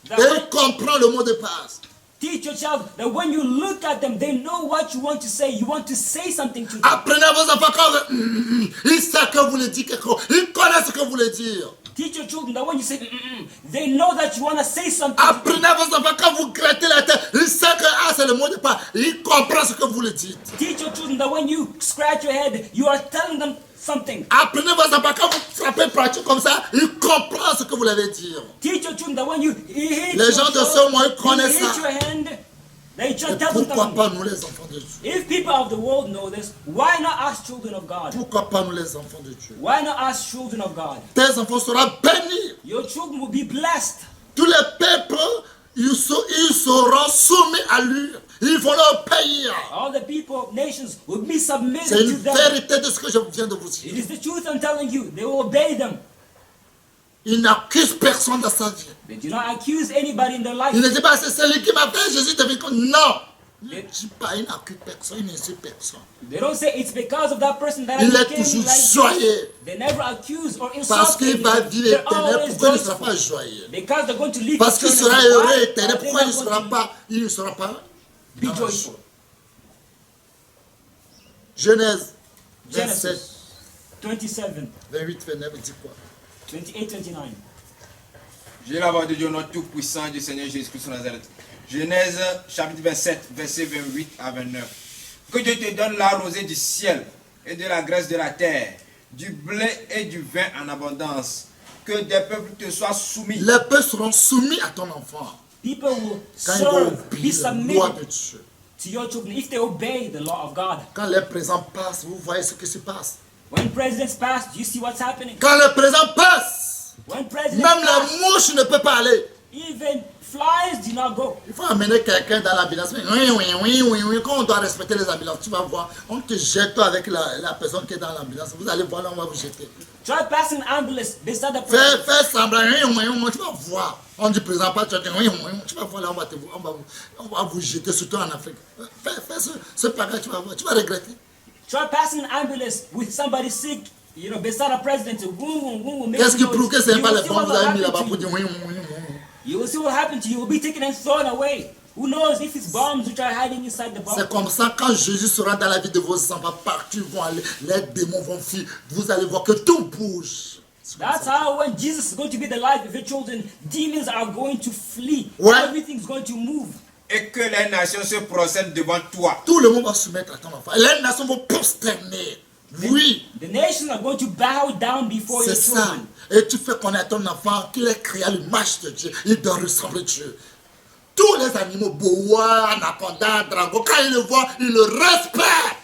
That Et when- ils comprennent le mot de passe. teach your child that when you look at them, they know what you want to say. You want to say something to them. Apprenez à vos enfants quand ils savent que vous les dites quelque chose. Ils connaissent ce que vous voulez dire. Teach your children that when you say, they know that you want to say something to them. Apprenez à vos enfants quand vous grattez la tête. Ils savent que c'est le mot de pas. Il comprend ce que vous le dites. Teach your children that when you scratch your head, you are telling them something. Apprenez vos enfants, quand vous frappez pratique comme ça, il comprend ce que vous l'avez dit. Teach your children that when you hit Les gens de ce monde you connaissent hit ça. your hand, they tell Et them pourquoi something. pas nous les enfants de Dieu? If people of the world know this, why not us children of God? Pourquoi pas nous les enfants de Dieu? Why not us children of God? Tes enfants seront bénis. Your children will be blessed. Tous les peuples, ils seront soumis à lui. Ils vont leur payer. All the people, nations will be submitted C'est to une them. vérité de ce que je viens de vous It dire. is the truth I'm telling you. They will obey them. Il n'accuse personne dans sa vie. They do not accuse anybody in their life. Il ne dit pas, c'est celui qui m'a fait, Jésus devient comme. Non. Il ne dit pas, il n'accuse personne, il n'insulte personne. They don't say it's because of that person that I Il est became toujours like this. joyeux. They never accuse or Parce insult qu'il va anyone. vivre They're éternel. always Pourquoi il ne sera joyful. pas joyeux? Because they're going to live Parce qu'il eternally. sera Why heureux are éternel. they Pourquoi not going il ne sera pas be dans la joyful? joie? Genèse 27, Genesis 27, 28, 29, il dit quoi? 28, 29. J'ai la voix de Dieu, notre tout-puissant du Seigneur Jésus-Christ de Nazareth. Genèse chapitre 27, versets 28 à 29. Que Dieu te donne la rosée du ciel et de la graisse de la terre, du blé et du vin en abondance. Que des peuples te soient soumis. Les peuples seront soumis à ton enfant People will quand ils vont serve, be obéir la loi de submitted Dieu. to your children if they obey the law of God. Quand les présents passent, vous voyez ce qui se passe. When presidents pass, do you see what's happening? Quand les présents passent, When presidents même la pass, mouche ne peut pas aller. even flies do not go. Il faut amener quelqu'un dans l'ambulance. Oui. Quand on doit respecter les ambulances, tu vas voir, on te jette toi avec la personne qui est dans l'ambulance. Vous allez voir, là, on va vous jeter. Try passing an ambulance beside the president. Fais semblant, tu vas voir. On dit présent pas, tu vas dire, tu vas voir, là, on va vous jeter, surtout en Afrique. Fais ce bagage, tu vas voir, tu vas regretter. Try passing an ambulance with somebody sick, beside a president. Qu'est-ce qui prouve que ce n'est pas les bons que vous avez mis là-bas pour dire oui. You will see what happened to you. You will be taken and thrown away. Who knows if it's bombs which are hiding inside the bomb? C'est comme ça, quand Jésus sera dans la vie de vos enfants, partout ils vont aller, les démons vont fuir, vous allez voir que tout bouge. That's how when Jesus is going to be the life of your children, demons are going to flee. Ouais. Everything's going to move. Et que les nations se procèdent devant toi. Tout le monde va se mettre à ton enfant. Les nations vont prosterner. Oui, The nations are going to bow down before your c'est ça. children. Et tu fais connaître ton enfant qu'il est créé à l'image de Dieu. Il doit ressembler à Dieu. Tous les animaux, boa, anaconda, dragon, quand ils le voient, ils le respectent.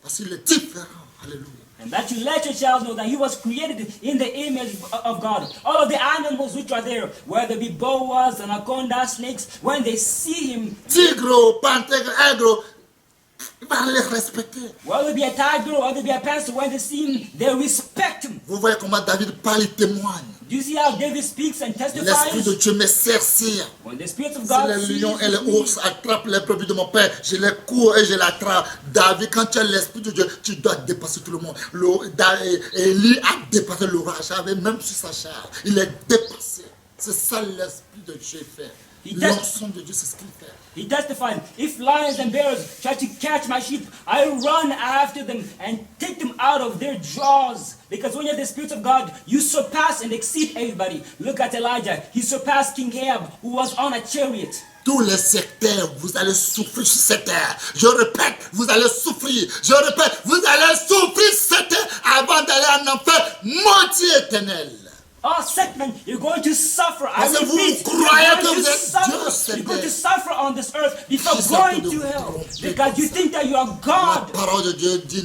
Parce qu'il est différent. Alléluia. And that you let your child know that he was created in the image of God. All of the animals which are there, whether it be boas, anacondas, snakes, when they see him, Tigre, panthère, aigle, il va les respecter. whether it be a tiger or whether it be a panther, when they see him, they respect him. Vous voyez comment David parle, il témoigne. Do you see how David speaks and L'Esprit testifies? de Dieu me sercire. When the Spirit of Si God les sees lions et les me, ours attrapent les brebis de mon père, je les cours et je l'attrape. David, quand tu as l'Esprit de Dieu, tu dois dépasser tout le monde. Élie a dépassé l'orage, avait même sur sa chair. Il est dépassé. C'est ça l'Esprit de Dieu fait. Il teste- L'onction de Dieu, c'est ce qu'il fait. he testified, if lions and bears try to catch my sheep, I run after them and take them out of their jaws. Because when you have the Spirit of God, you surpass and exceed everybody. Look at Elijah. He surpassed King Ahab, who was on a chariot. Tous les secteurs, vous allez souffrir sur cette terre. Je répète, vous allez souffrir. Je répète, vous allez souffrir sur cette terre avant d'aller en enfer, maudit éternel. Oh, sick man, you're going to suffer. I Parce que vous repeat, croyez you're que going vous to êtes Dieu, suffer. You're going to Seigneur. suffer on this earth before Qui going sortent de to vous hell. tromper Because you comme think that you are La God. parole de Dieu dit,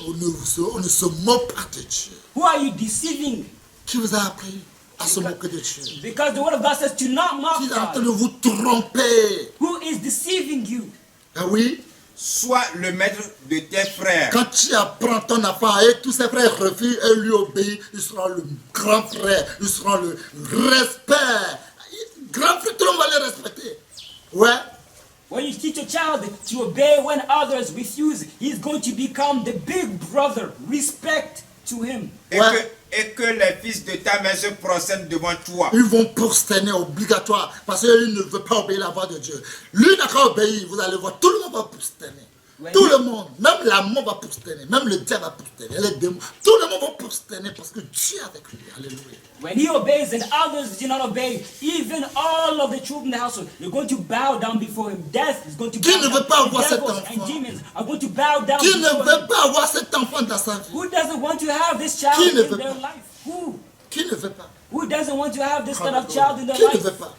on ne se moque pas de Dieu. Who are you deceiving? Qui vous a appris à se moquer de Dieu? Because the word of God says to not mock Qui est en train de God. vous tromper? Who is deceiving you? Ah oui, Sois le maître de tes frères. quand tu apprends ton enfant et tous ses frères refusent et lui obéissent, il sera le grand frère, il sera le respect. Grand frère, tout le monde va le respecter. Ouais. When you teach a child to obey when others refuse, he's going to become the big brother. Respect to him. Et que les fils de ta mère se procèdent devant toi. Ils vont prosterner obligatoire parce qu'ils ne veulent pas obéir la voix de Dieu. Lui n'a qu'à obéir, vous allez voir, tout le monde va prosterner. Tout le monde, même la mort va prosterner, même le diable va prosterner, les démons, tout le monde va prosterner parce que Dieu est avec lui. Alléluia. When he obeys and others do not obey, even all of the children in the household, they're going to bow down before him. Death is going to Qui bow ne down. veut pas avoir The cet devils enfant? and demons are going to bow down Qui ne before him. veut pas avoir cet enfant dans sa vie? Who doesn't want to have this child Qui ne in veut their pas? life? Who? Qui ne veut pas? Who doesn't want to have this kind of child in their Qui ne life? veut pas?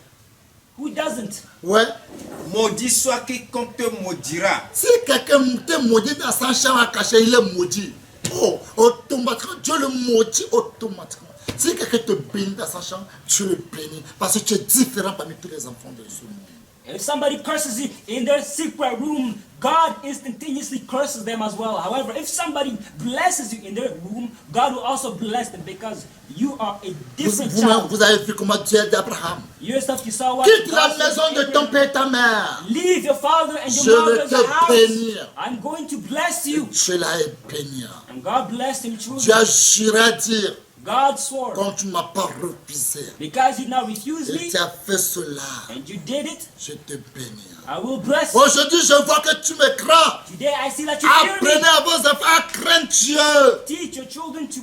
Who doesn't? Ouais. Maudit soit quiconque te maudira. Si quelqu'un te maudit dans sa chambre à cacher, il est maudit. Oh, automatiquement, Dieu le maudit automatiquement. Si quelqu'un te bénit dans sa chambre, Dieu le bénit. Parce que tu es différent parmi tous les enfants de ce monde. If somebody curses you in their secret room, God instantaneously curses them as well. However, if somebody blesses you in their room, God will also bless them because you are a different child. Vous avez vu comment Dieu aide Abraham. Yourself, you saw what Quitte God la said maison to de ton Abraham. père et ta mère. Leave your father and Je your vais mother's te house. bénir. I'm going to bless you. Je l'ai béni. And God blessed him Tu truly. as juré à dire, God swore, quand tu ne m'as pas refusé, because you now refuse et me tu as fait cela, and you did it, je te bénis. I will bless you. Aujourd'hui, je vois que tu me crains. Today I see that you fear Apprenez me. à vos enfants à craindre Dieu. Teach your children to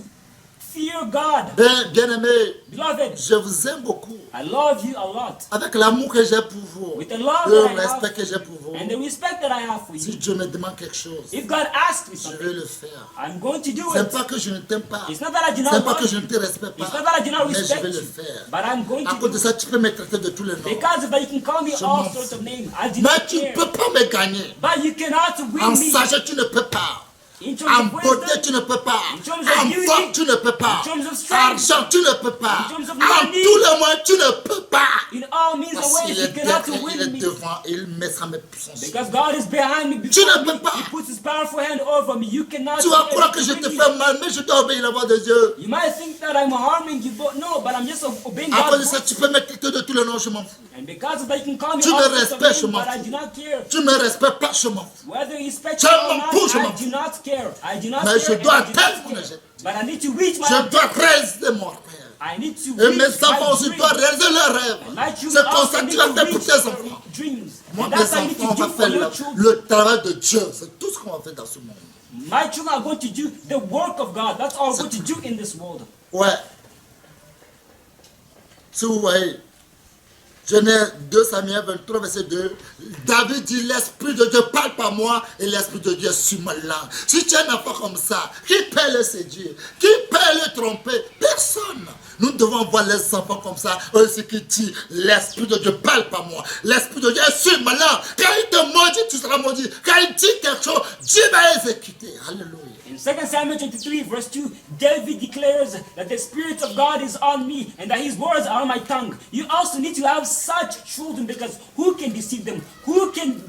fear God. Bien-aimés, Beloved, je vous aime beaucoup. I love you a lot. Avec l'amour que j'ai pour vous, With the love le that I respect have que j'ai pour vous, and the respect that I have for si you, Dieu me demande quelque chose, if God asks me je something, vais le faire. I'm going to do Ce n'est it. pas que je ne t'aime pas. It's not that I do Ce not n'est pas love que je you. ne te respecte It's pas. not that I do not Mais je respect vais le you. faire. But I'm going À to cause do de it. ça, tu peux me traiter de tous les noms. Because of that, you can call me Je all m'en sorts fous. of names. I do Mais not tu ne care. peux pas me gagner. But you cannot En win me. sagesse, tu ne peux pas. In terms En of beauté, wisdom, tu ne peux pas. in terms of En beauty, force, tu ne peux pas. in terms of strength, Argent, tu ne peux pas. in terms of En money, tous les moyens, tu ne peux pas. in all means Parce and ways, qu'il you est cannot derrière, il est win me. devant, et il met sa main puissante. Because God is behind me. Tu Before ne peux me. pas. He puts his powerful hand over me. You cannot Tu be vas able croire to que je win te me. fais mal, mais je dois obéir la voix de Dieu. You might think that I'm harming you, but no, but I'm just obeying À cause de God's ça, voice. tu peux me traiter de tous les noms, je m'en fous. And because of that, you can call me Tu all me sorts of respectes, je names, m'en but I fous. do not care. Tu ne me respectes pas, je m'en fous. Whether you respect Je me or m'en not, fous, je m'en I do fous. not care. I do not Mais care. je and dois I do not atteindre mon care. objectif. But I need to reach my Je dois objective. réaliser mon rêve. I need to Et reach mes enfants my aussi dream. doivent réaliser leurs rêves. And my children C'est comme also ça que need tu vas to faire pour reach tes their enfants. dreams. Moi, And mes that's what you need enfants, on to va do faire for your children. le travail de Dieu. C'est tout ce qu'on va faire dans ce monde. My children are going to do the work of God. That's all we're going to do in this world. Ouais. Si vous voyez, Genèse 2 Samuel 23, verset 2, David dit, l'Esprit de Dieu parle par moi et l'Esprit de Dieu est sur ma langue. Si tu es un enfant comme ça, qui peut le séduire? Qui peut le tromper? Personne. Nous devons voir les enfants comme ça. Ce qui dit, l'Esprit de Dieu parle par moi. L'Esprit de Dieu est sur ma langue. Quand il te maudit, tu seras maudit. Quand il dit quelque chose, Dieu va exécuter. Alléluia. In 2 Samuel 23, verse 2, David declares that the Spirit of God is on me and that his words are on my tongue. You also need to have such children because who can deceive them? Who can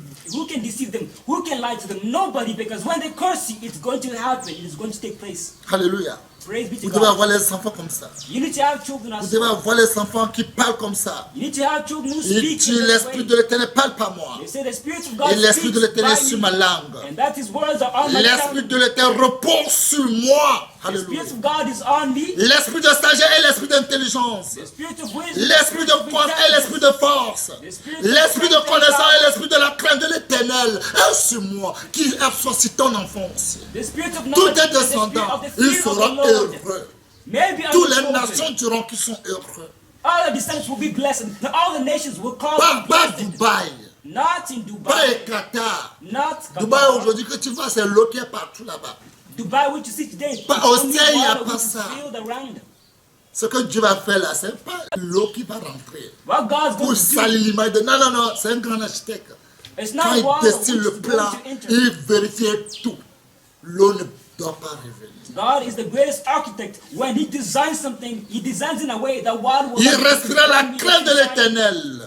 deceive them? Who can lie to them? Nobody, because when they curse you, it's going to happen. It's going to take place. Alléluia. Praise be to Vous devez God. avoir les enfants comme ça. You need to have children Vous as devez well. avoir les enfants qui parlent comme ça. You need to have children who Il speak dit, in this l'Esprit way. de l'Éternel parle par moi. They say the Spirit of God Et l'Esprit de speaks l'Éternel est by sur me, ma langue. and that his words are on my L'Esprit tongue. de l'Éternel repose sur moi. The Spirit Alléluia. of God is on me. L'Esprit de sagesse et l'Esprit d'intelligence. The Spirit of wisdom. L'Esprit de force et l'Esprit de force. L'Esprit de connaissance et l'Esprit de la crainte de l'Éternel est sur moi. Qu'il soit sur ton enfant aussi. The Spirit of Tous knowledge tes and the Spirit descendants, of the ils fear of the seront Lord. heureux. Maybe Toutes other les children. nations diront qu'ils sont heureux. All the descendants will be blessed. And all the nations will call them Pas blessed. Dubaï, Not in pas Dubai. Qatar. Not Dubaï Qatar. aujourd'hui que tu vois, c'est l'eau qui est partout là-bas. Dubai, which you see today. Pas it's au only ciel, il y a water pas which is ça. filled around. Ce que Dieu va faire là, c'est pas l'eau qui va rentrer. What God's Pour going to salir do, l'image de... Non, non, non, c'est un grand architecte. it's Quand not il water which destine is le going plan, to enter. il vérifie tout. L'eau ne doit pas revenir. God is the greatest architect. When he designs something, he designs in a way that water will Il not respirera la enter. crainte de l'Éternel.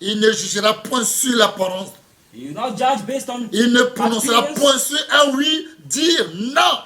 Il ne jugera point sur l'apparence. You not judge based on Il ne prononcera appearance. point sur un oui, dire non.